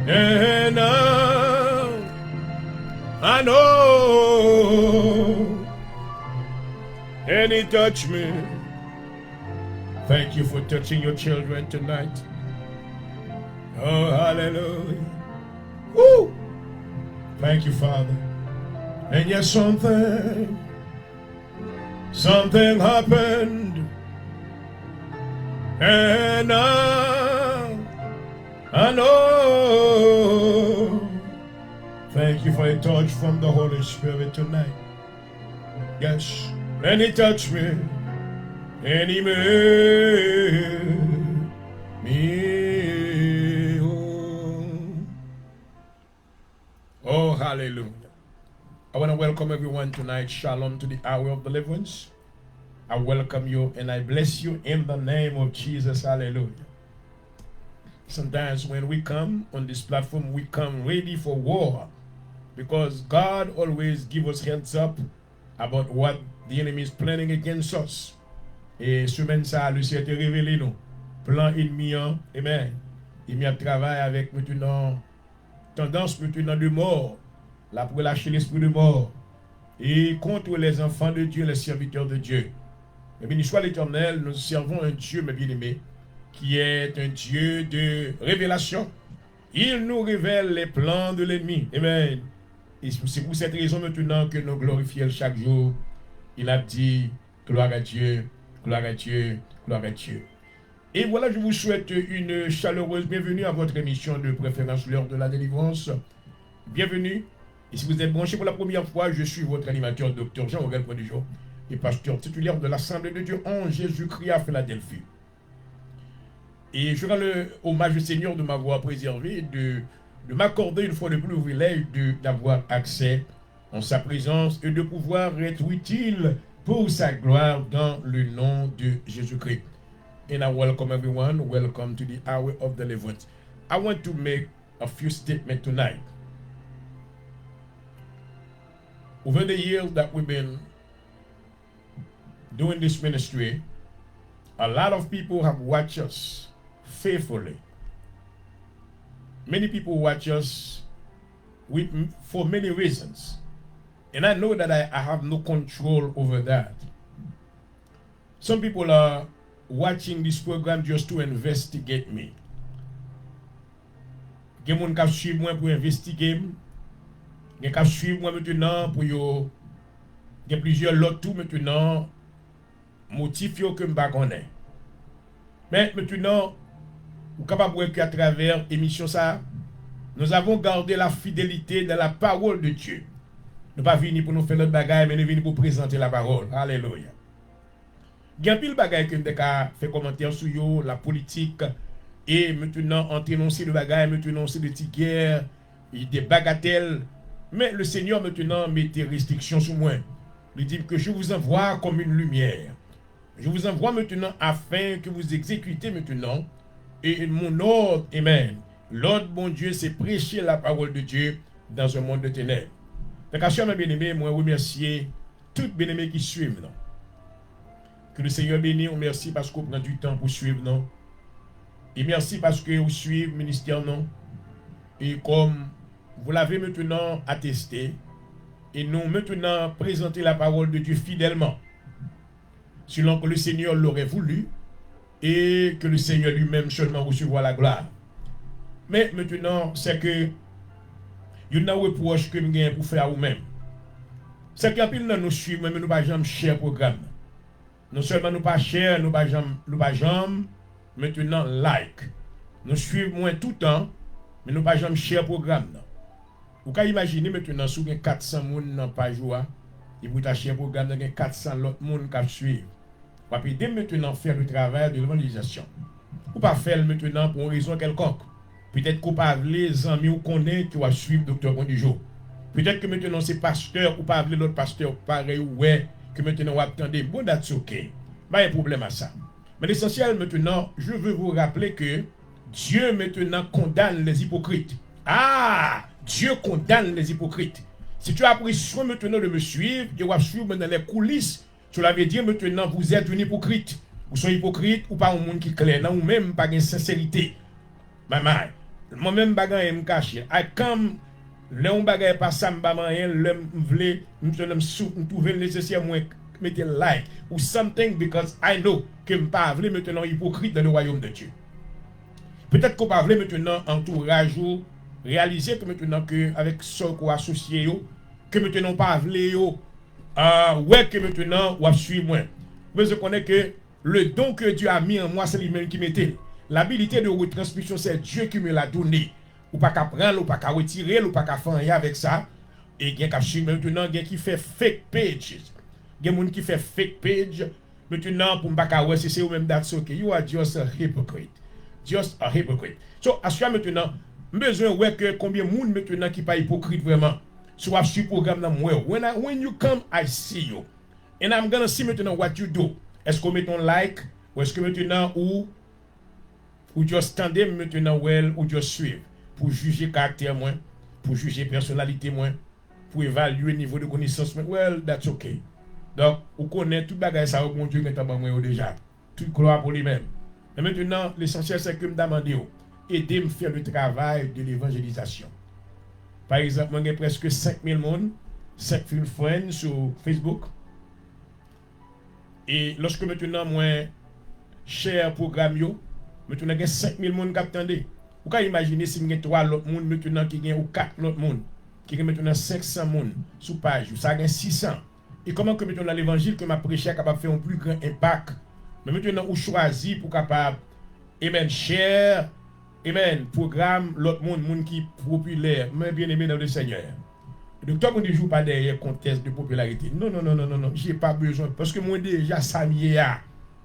And I know, and he touched me. Thank you for touching your children tonight. Oh, hallelujah. Woo! Thank you, Father. And yes, something happened. And I know. Thank you for a touch from the Holy Spirit tonight. Yes. And he touched me. And he made me whole. Oh, hallelujah. I want to welcome everyone tonight. Shalom to the hour of deliverance. I welcome you and I bless you in the name of Jesus. Hallelujah. Sometimes when we come on this platform, we come ready for war because God always gives us heads up about what the enemy is planning against us. Et semaine ça, le Seigneur te révélé nous. Plan ennemi, amen. Il a travaillé avec maintenant tendance maintenant de mort. Là pour lâcher l'esprit de mort. Et contre les enfants de Dieu, les serviteurs de Dieu. Mais béni soit l'Éternel, nous servons un Dieu, mes bien-aimés, qui est un Dieu de révélation. Il nous révèle les plans de l'ennemi. Amen. Et c'est pour cette raison maintenant que nous glorifions chaque jour. Il a dit, gloire à Dieu. Gloire à Dieu, gloire à Dieu. Et voilà, je vous souhaite une chaleureuse bienvenue à votre émission de préférence, l'heure de la délivrance. Bienvenue. Et si vous êtes branché pour la première fois, je suis votre animateur, Dr. Jean-Aurel Prodigeau, et pasteur titulaire de l'Assemblée de Dieu en Jésus-Christ à Philadelphie. Et je rends le hommage au Seigneur de m'avoir préservé, de m'accorder une fois de plus le privilège d'avoir accès en sa présence et de pouvoir être utile pour sa gloire dans le nom de Jésus-Christ. And I welcome everyone. Welcome to the hour of deliverance. I want to make a few statements tonight. over the years that we've been doing this ministry, a lot of people have watched us faithfully. Many people watch us for many reasons. And I know that I have no control over that. Some people are watching this program just to investigate me. Il y a des gens qui suivent moi pour investiguer. Il y a des gens qui suivent moi maintenant pour yo. Il y a plusieurs autres tout maintenant motifs que je ne connais pas. Mais maintenant, vous êtes capable de voir qu'à travers l'émission ça, nous avons gardé la fidélité de la parole de Dieu. Nous ne sommes pas venus pour nous faire notre bagaille, mais nous venons pour présenter la parole. Alléluia. Il y a un pile de bagaille que nous avons fait commentaire sur yo, la politique, et maintenant on dénonce le bagaille, maintenant c'est des petites guerres, des bagatelles. Mais le Seigneur maintenant met des restrictions sur moi. Il dit que je vous envoie comme une lumière. Je vous envoie maintenant afin que vous exécutez maintenant. Et mon ordre, amen. L'ordre, bon Dieu, c'est prêcher la parole de Dieu dans un monde de ténèbres. Donc, à mes bien-aimés, moi, remercier tous les bien-aimés qui suivent. Non? Que le Seigneur bénisse, merci parce qu'on prend du temps pour suivre. Non? Et merci parce que vous suivez le ministère. Non? Et comme vous l'avez maintenant attesté, et nous maintenant présenter la parole de Dieu fidèlement, selon que le Seigneur l'aurait voulu, et que le Seigneur lui-même seulement recevra la gloire. Mais maintenant, c'est que il y a un reproche que nous avons pour faire à vous-même. C'est qu'en pile nous suivons, mais nous ne pas jamais cher programme. Non seulement nous pas cher, nous pas jamais maintenant like. Nous suivons moins tout le temps, mais nous pas jamais cher programme. Vous pouvez imaginer maintenant si vous avez 400 personnes dans page joie, et vous avez cher programme, il y a 400 autres personnes qui suivent. Vous pouvez dès maintenant faire le travail de l'évangélisation. Ou pas faire maintenant pour une raison quelconque. Peut-être qu'on parle les amis ou connaît qui va suivre Docteur Bondijo. Peut-être que maintenant c'est pasteur ou pas l'autre pasteur pareil ou ouais que maintenant on attendre. Bon, that's ok. Pas de problème à ça. Mais l'essentiel maintenant, je veux vous rappeler que Dieu maintenant condamne les hypocrites. Ah, Dieu condamne les hypocrites. Si tu as pris soin maintenant de me suivre, tu vas suivre dans les coulisses. Cela veut dire maintenant vous êtes un hypocrite. Vous êtes hypocrite ou pas un monde qui clair, ou même pas de sincérité. Maman, moi-même bagay me cacher. I come le on bagay pas ça me rien, le vle me trouver nécessaire moi mettre like ou something because I know que me pas vle maintenant hypocrite dans le royaume de Dieu. Peut-être qu'on pas vle maintenant entourage ou réaliser que maintenant que avec ce qu'on associé yo que maintenant pas vle yo ouais que maintenant ou suivre moi. Mais je connais que le don que Dieu a mis en moi c'est lui-même qui mettait. L'habilité de retransmission, c'est Dieu qui me l'a donné. Ou pas qu'à prendre, ou pas qu'à retirer, ou pas qu'à faire rien avec ça. Et il y a maintenant qui fait fake pages. Il y a des gens qui fait fake page. Maintenant, pour ne pas qu'à c'est ou même that's okay. You are just a hypocrite. Just a hypocrite. So, à ce maintenant, besoin de que combien de monde maintenant qui pas hypocrite vraiment. Soit sur le programme dans moi. When you come, I see you. And I'm gonna see maintenant what you do. Est-ce qu'on met un like? Ou est-ce que maintenant, ou juste tendez maintenant well ou juste suivre pour juger caractère moins, pour juger personnalité moins, pour évaluer niveau de connaissance moins. Well, that's okay. Donc, vous connaissez tout bagage ça au bon Dieu qui est en moi déjà. Tout gloire pour lui-même. Mais maintenant, l'essentiel c'est que me demander aider me faire le travail de l'évangélisation. Par exemple, moi j'ai presque 5000 personnes, 5000 friends sur Facebook. Et lorsque maintenant moi share programme yo, maintenant, il y a 5000 personnes qui attendent. Vous pouvez imaginer si il y a 3 autres personnes maintenant qui ont ou 4 autres personnes qui ont maintenant 500 personnes sous page, ça a 600. Et comment que maintenant l'évangile que m'a prêché est capable de faire un plus grand impact. Mais maintenant, vous choisissez pour capable, amen, share, amen, programme, l'autre monde qui est populaire, mais bien aimé dans le Seigneur. Le docteur ne joue pas derrière contexte de popularité. Non, je n'ai pas besoin. Parce que moi déjà, ça m'y est.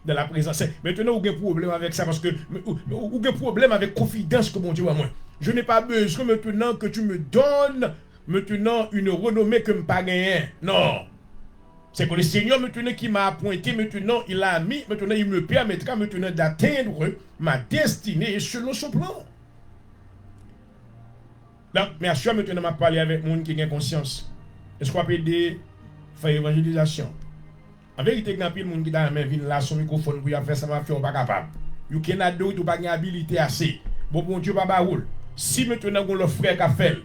De la présence. Maintenant, vous avez un problème avec ça parce que vous avez un problème avec confidence que mon Dieu a moi. Je n'ai pas besoin maintenant que tu me donnes maintenant une renommée que je ne pas gagner. Non. C'est que le Seigneur maintenant qui m'a appointé, maintenant il a mis, maintenant il me permettra maintenant d'atteindre ma destinée selon son plan. Donc, bien sûr, maintenant, je parlé avec les gens qui ont conscience. Est-ce qu'on peut aider faire évangélisation? En vérité, il y a des gens qui ont venu là son microphone pour faire ça, on pas capable. You cannot do it, ou pas habilité assez. Bon Dieu, pas baoul. Si maintenant on le frère qui a fait,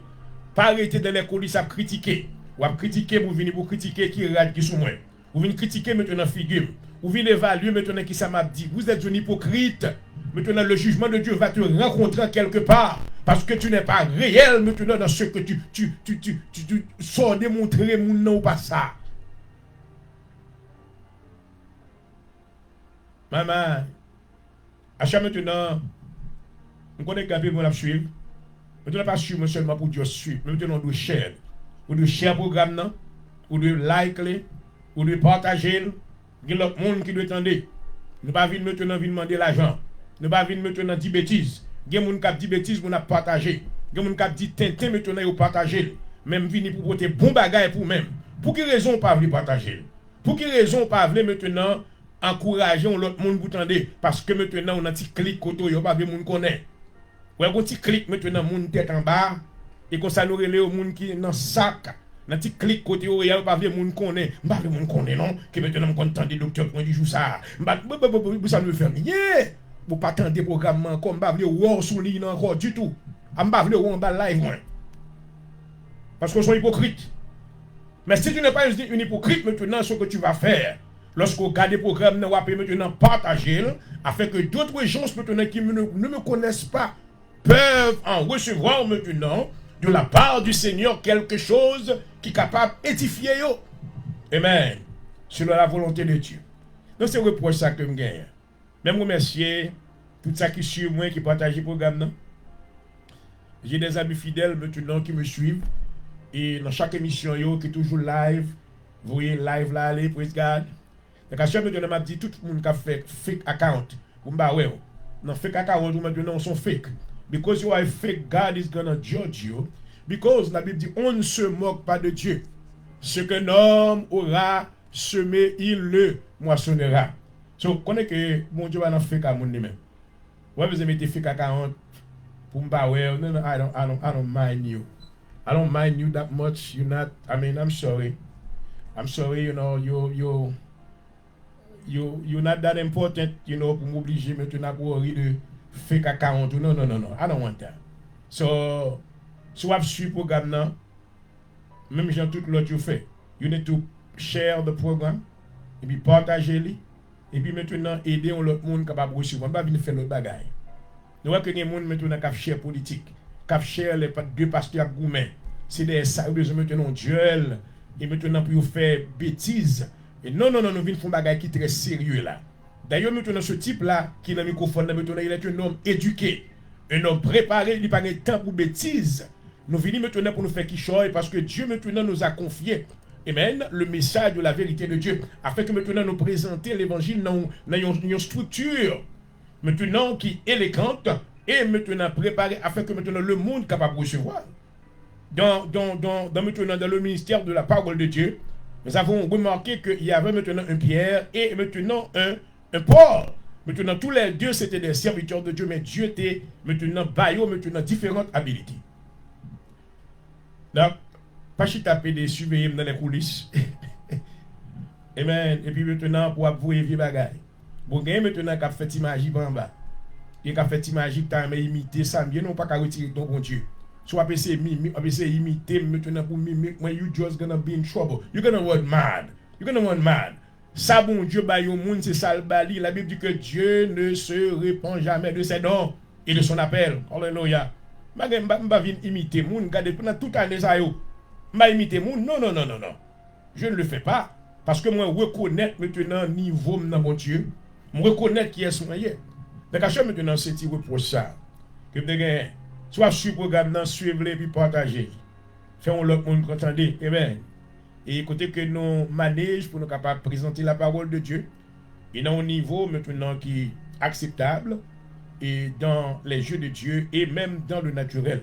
pas arrêter dans les coulisses à critiquer. Ou à critiquer, vous venez pour critiquer qui rate qui sont moins. Vous venez critiquer maintenant figure. Vous venez évaluer maintenant qui ça m'a dit. Vous êtes un hypocrite. Maintenant le jugement de Dieu va te rencontrer quelque part. Parce que tu n'es pas réel maintenant dans ce que tu sors démontrer mon nom ou pas ça. Maman, à chaque maintenant, on connaît que pour la suivre. Maintenant, pas suivre seulement pour Dieu suivre. Maintenant, on doit share. On doit share le programme, on doit like, on doit partager. Il y a l'autre monde qui doit attendre. Ne pas venir maintenant demander l'argent. Ne pas venir maintenant dire bêtises. Il y a des gens qui disent bêtises, on a partagé. Il y a des gens qui disent tintin, maintenant, ils partagé. Même venir pour porter bon bagage pour même. Pour quelle raison pas venir partager? Pour quelle raison pas venir maintenant encourager l'autre monde pour tendre? Parce que maintenant, on a un petit clic côté, il n'y a pas de monde qui connaît. Ouais, un petit clic maintenant, mon tête en bas. Et qu'on ça nous relève au monde qui est dans le sac. Un petit clic côté, il n'y a pas de monde qui connaît. Je ne sais pas de monde qui connaît, non? Que maintenant, on entend des docteurs qui disent ça. Ça ne fait rien. Vous ne pas attendre des programmes comme je ne veux pas sur ligne encore du tout. Je ne veux pas voir live. Parce que sont hypocrites. Mais si tu n'es pas un hypocrite, maintenant, ce que tu vas faire, lorsque vous regardez le programme, vous allez maintenant partager, afin que d'autres gens maintenant qui ne me connaissent pas peuvent en recevoir maintenant de la part du Seigneur quelque chose qui est capable d'édifier. Amen. Selon la volonté de Dieu. Donc c'est reproche ça que je gagne. Même remercier tout ça qui suit moi, qui partage le programme. J'ai des amis fidèles maintenant qui me suivent. Et dans chaque émission, qui est toujours live, vous voyez live là, allez, praise God. Donc à chaque fois, je m'a dit tout le monde qui a fait fake account. Vous m'avez dit, non, fake account, vous m'avez dit, non, sont fake. Because you are fake, God is gonna judge you. Because la Bible dit, on ne se moque pas de Dieu. Ce qu'un homme aura semé, il le moissonnera. So, connaît que mon Dieu va en fake à mon lui-même. Ouais, vous mettez fake account pour m'baouer. No, I don't mind you. I don't mind you that much. You're not. I mean, I'm sorry. I'm sorry. You know, you're not that important. You know, pour m'obliger maintenant pour worry de fake account. No. I don't want that. So I suivre le programme là. Même gens tout l'autre fait. You need to share the program et puis partager les. Et puis maintenant aider l'autre monde capable de recevoir. On va venir faire l'autre bagaille. Nous voyons que les gens maintenant qui share politique. Cap cher les deux pasteurs gourmets. C'est des ça besoin maintenant duel et maintenant pour faire bêtises. Et non, nous venons faire un bagage qui est très sérieux là. D'ailleurs maintenant ce type là qui dans le microphone maintenant il est un homme éduqué, un homme préparé, il n'a pas de temps pour bêtises. Nous venons maintenant pour nous faire quichoyer parce que Dieu maintenant nous a confié amen, le message de la vérité de Dieu afin que maintenant nous présenter l'évangile dans une structure maintenant qui est élégante et maintenant préparé afin que maintenant le monde capable de recevoir. Maintenant dans le ministère de la parole de Dieu, nous avons remarqué qu'il y avait maintenant un Pierre et maintenant un Paul. Maintenant tous les deux c'était des serviteurs de Dieu, mais Dieu était maintenant baillot maintenant différentes habilités. Donc, pas si taper des surveillants dans les coulisses. Amen. Et puis maintenant pour avouer vieux bagaille. Bon gain maintenant qu'a fait image en bas. Il a fait image t'as mais imiter ça bien non pas qu'à retirer ton bon Dieu. Soit essayer imiter maintenant pour mimiquer when you just gonna be in trouble. You're gonna run mad. Ça bon Dieu ba yo monde c'est ça le bali. La Bible dit que Dieu ne se répand jamais de ses dons et de son appel. Alléluia. M'a vinn imiter moun garder pendant toute année ça yo. M'a imiter moun non. Je ne le fais pas parce que moi reconnaître maintenant niveau dans mon Dieu. Je reconnaître qui est son Dieu. Donc, à chaque maintenant, c'est pour ça. Que vous soit sur le programme, suivre-le et puis partager. Faisons l'autre monde entendez. Amen. Et écoutez que nous manège pour nous capables de présenter la parole de Dieu. Et dans un niveau maintenant qui est acceptable. Et dans les jeux de Dieu et même dans le naturel.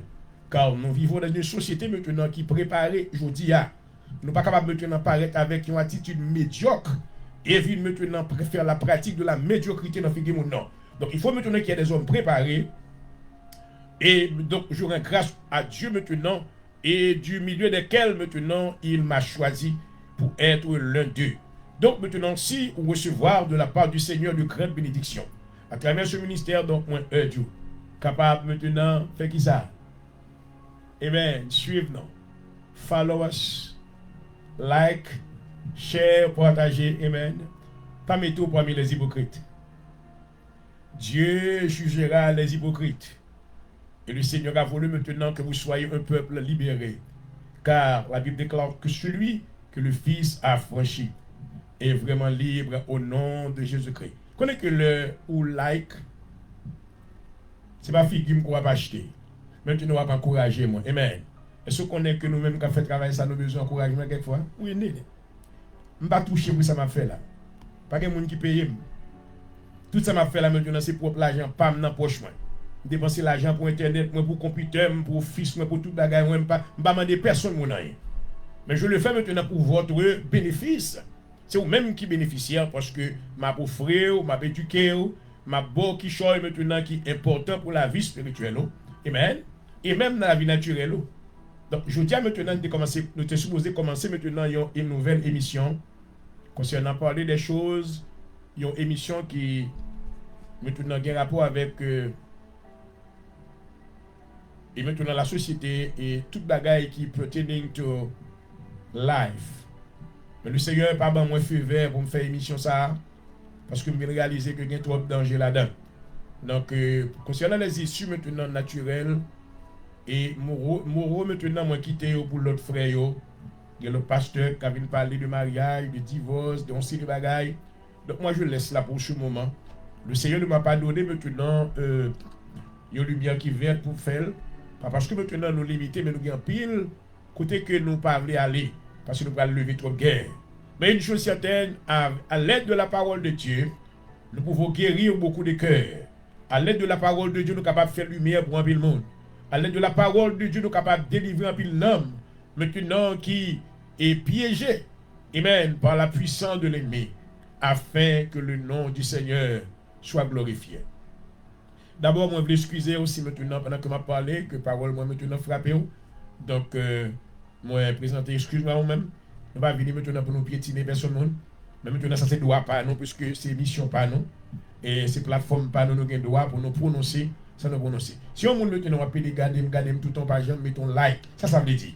Car nous vivons dans une société maintenant qui est préparée, je dis, nous ne sommes pas capables maintenant paraître avec une attitude médiocre. Et maintenant préfère la pratique de la médiocrité dans le figure non. Donc il faut maintenant qu'il y ait des hommes préparés. Et donc je rends grâce à Dieu maintenant et du milieu desquels maintenant il m'a choisi pour être l'un d'eux. Donc maintenant, si vous recevoir de la part du Seigneur de grandes bénédictions, à travers ce ministère, donc moi, Dieu, capable maintenant, faire qui ça? Amen. Suivez-nous. Follow us. Like, share, partagez. Amen. Pas mettre tout parmi les hypocrites. Dieu jugera les hypocrites. Et le Seigneur a voulu maintenant que vous soyez un peuple libéré. Car la Bible déclare que celui que le Fils a franchi est vraiment libre au nom de Jésus-Christ. Connaissez que le ou like, c'est pas figure qu'on va pas acheter. Maintenant, on va encourager moi. Amen. Est-ce qu'on est que nous-mêmes, quand on fait travail, ça nous besoin d'encouragement quelquefois? Oui, non. Je ne vais pas toucher pour ça m'a fait là. Pas de monde qui paye. Tout ça m'a fait là maintenant, c'est propre l'argent, pas dans poche moi. Dépenser l'argent pour internet, moi pour computer, pour fils, moi pour tout bagage, moi pas demander personne mon rien. Mais je le fais maintenant pour votre bénéfice. C'est vous-même qui bénéficiez parce que m'a offert, m'a éduqué, m'a beau qui choisit maintenant qui est important pour la vie spirituelle. Amen. Et même dans la vie naturelle. Donc je dis maintenant nous sommes supposés commencer maintenant une nouvelle émission concernant parler des choses, une émission qui maintenant a un rapport avec et maintenant la société et toute bagaille qui pertaining to life. Mais le Seigneur n'est pas bon moi feu vert pour me faire émission ça parce que je réaliser que il y a trop de danger là-dedans. Donc concernant les issues maintenant naturelles et moraux maintenant moi quitter pour l'autre frère il y a le pasteur qui a venu parler de mariage, de divorce, de série de bagailles. Donc moi je laisse là pour ce moment. Le Seigneur ne m'a pas donné maintenant une lumière qui vient pour faire. Pas parce que maintenant nous limitons, mais nous avons pile côté que nous ne pouvons pas aller. Parce que nous allons lever trop de guerre. Mais une chose certaine, à l'aide de la parole de Dieu, nous pouvons guérir beaucoup de cœurs. À l'aide de la parole de Dieu, nous sommes capables de faire lumière pour un peu le monde. À l'aide de la parole de Dieu, nous sommes capables de délivrer un peu l'homme, maintenant qui est piégé, amen, par la puissance de l'ennemi, afin que le nom du Seigneur soit glorifié. D'abord, moi, je veux excuser aussi maintenant, pendant que je parlé, que parole, moi, maintenant, frappé. Donc, moi, présenter, excuse-moi moi-même. Je ne vais pas venir maintenant pour nous piétiner personne. Mais maintenant, ça, c'est droit pas nous, puisque c'est mission pas nous. Et c'est plateforme pas nous, nous avons droit pour nous prononcer, ça nous prononcer. Si on maintenant, on va garder tout ton page, mettons like, ça veut dire.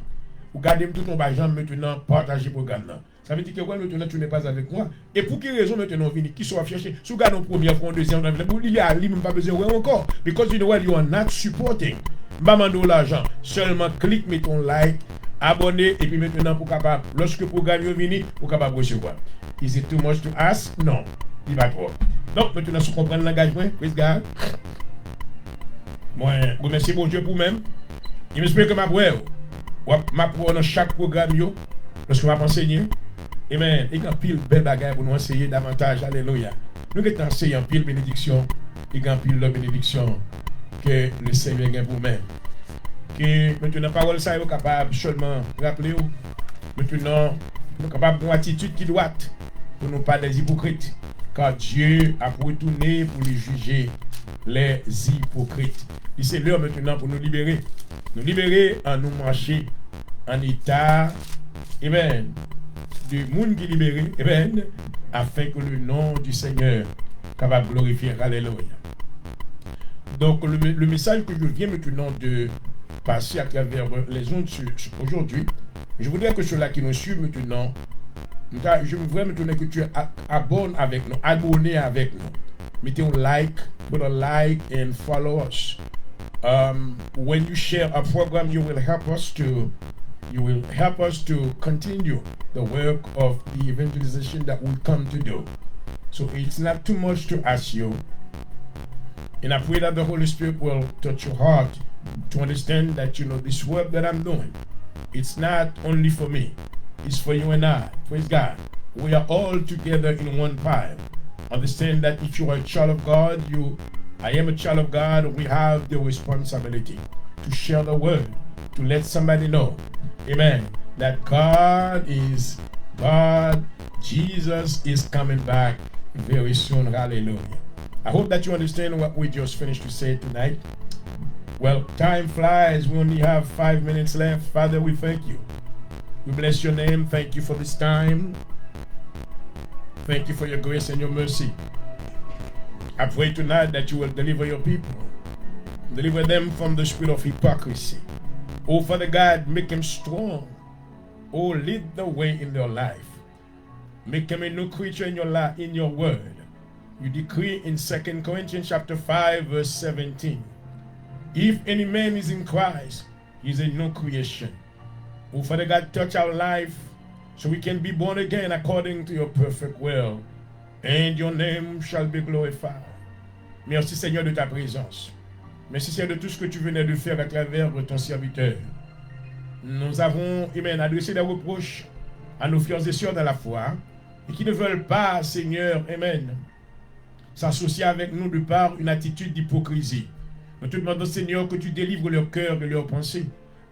Ou gardez tout ton page, maintenant, partagez le programme. Ça veut dire que maintenant, tu n'es pas avec moi. Et pour quelle raison maintenant, venir qui soit chercher, si vous gardez une première fois, une deuxième, il y a même pas besoin de encore. Because you know what, you are not supporting. Bamando l'argent. Seulement clique, mets ton like, abonner, et puis maintenant, pour capable, lorsque le programme est venu, pour capable recevoir. Is it too much to ask? Non. Il va trop. Donc, maintenant, si vous comprenez l'engagement, praise God. Moi, je remercie mon Dieu pour même. Il m'espère que ma prendre dans chaque programme, lorsque je vais enseigner. Amen. Il y a pile belle bagaille pour nous enseigner davantage. Alléluia. Nous avons enseigné en pile bénédiction. Il y a pile de bénédiction que le Seigneur a pour nous-mêmes. Que maintenant, la parole, ça est capable seulement rappeler. Maintenant, nous sommes capables d'une attitude qui doit pour nous pas des hypocrites. Car Dieu a retourné pour les juger les hypocrites. Et c'est l'heure maintenant pour nous libérer. Nous libérer en nous marcher en état, amen, du monde qui est libéré, amen, afin que le nom du Seigneur capable de glorifier. Alléluia. Donc le message que je viens maintenant de passer à travers les ondes aujourd'hui, je voudrais que ceux-là qui nous suivent maintenant, je voudrais maintenant que tu abonnes avec nous, abonner avec nous. Mettez un like, put a like and follow us. When you share a program, you will help us to continue the work of the evangelization that we come to do. So it's not too much to ask you. And I pray that the Holy Spirit will touch your heart to understand that, this work that I'm doing, it's not only for me. It's for you and I. Praise God. We are all together in one pile. Understand that if you are a child of God, I am a child of God, we have the responsibility to share the word, to let somebody know, amen, that God, Jesus is coming back very soon. Hallelujah. I hope that you understand what we just finished to say tonight. Well, time flies. We only have 5 minutes left. Father, we thank you. We bless your name. Thank you for this time. Thank you for your grace and your mercy. I pray tonight that you will deliver your people. Deliver them from the spirit of hypocrisy. Oh, Father God, make them strong. Oh, lead the way in their life. Make them a new creature in your life, in your word. You decree in 2 Corinthians chapter 5, verse 17. If any man is in Christ, he is a new creation. Oh, Father God, touch our life so we can be born again according to your perfect will. And your name shall be glorified. Merci Seigneur de ta présence. Merci Seigneur de tout ce que tu venais de faire à travers ton serviteur. Nous avons, amen, adressé des reproches à nos frères et sœurs dans la foi et qui ne veulent pas, Seigneur, amen, s'associer avec nous de par une attitude d'hypocrisie. Nous te demandons, Seigneur, que tu délivres leur cœur de leurs pensées,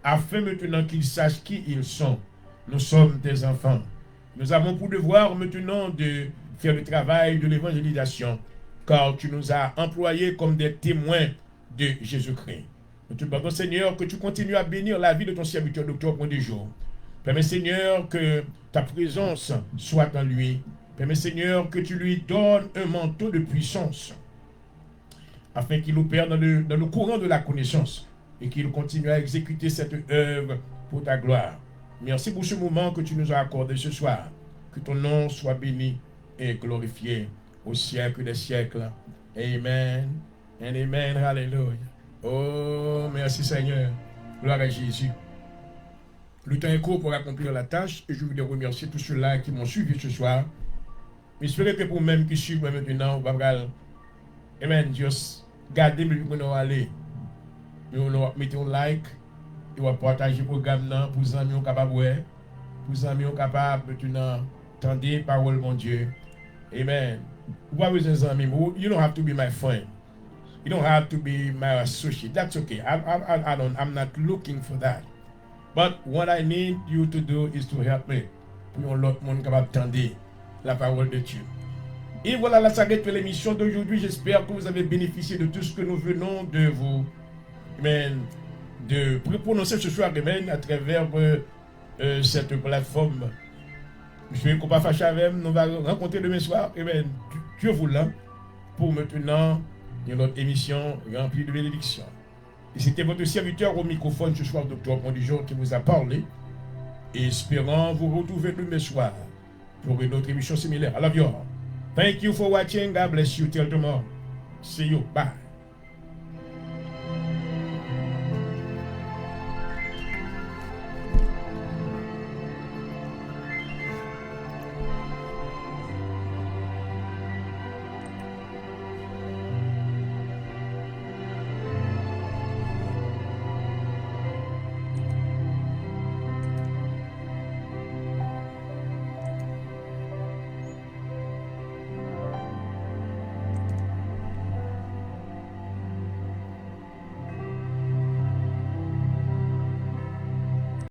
afin maintenant qu'ils sachent qui ils sont. Nous sommes tes enfants. Nous avons pour devoir maintenant de faire le travail de l'évangélisation, car tu nous as employés comme des témoins de Jésus-Christ. Nous te demandons, Seigneur, que tu continues à bénir la vie de ton serviteur, docteur Point du Jour. Permets, Seigneur, que ta présence soit en lui. Permets, Seigneur, que tu lui donnes un manteau de puissance, afin qu'il opère dans le courant de la connaissance et qu'il continue à exécuter cette œuvre pour ta gloire. Merci pour ce moment que tu nous as accordé ce soir. Que ton nom soit béni et glorifié au siècle des siècles. Amen. And amen. Hallelujah. Oh, merci Seigneur. Gloire à Jésus. Le temps est court pour accomplir la tâche et je voulais remercier tous ceux-là qui m'ont suivi ce soir. J'espère que pour même qui suivent maintenant, on va amen, juste garder le lieu où on va aller. Mettez un like, et on va partager le programme pour les amis capables de voir, pour les amis capables maintenant entendre parole mon Dieu. Amen. What was his amis? You don't have to be my friend. You don't have to be my associate. That's okay. I'm not looking for that. But what I need you to do is to help me. Pour l'autre monde capable d'entendre la parole de Dieu. Et voilà la s'arrête de l'émission d'aujourd'hui. J'espère que vous avez bénéficié de tout ce que nous venons de vous, amen, de prononcer ce soir, amen, à travers cette plateforme. Je ne vais pas fâcher avec nous. On va rencontrer demain soir, amen, Dieu voulant, pour maintenant une autre émission remplie de bénédictions. Et c'était votre serviteur au microphone ce soir, docteur Point du Jour, qui vous a parlé. Et espérant vous retrouver demain soir pour une autre émission similaire. I love you all. Thank you for watching. God bless you. Till tomorrow. See you. Bye.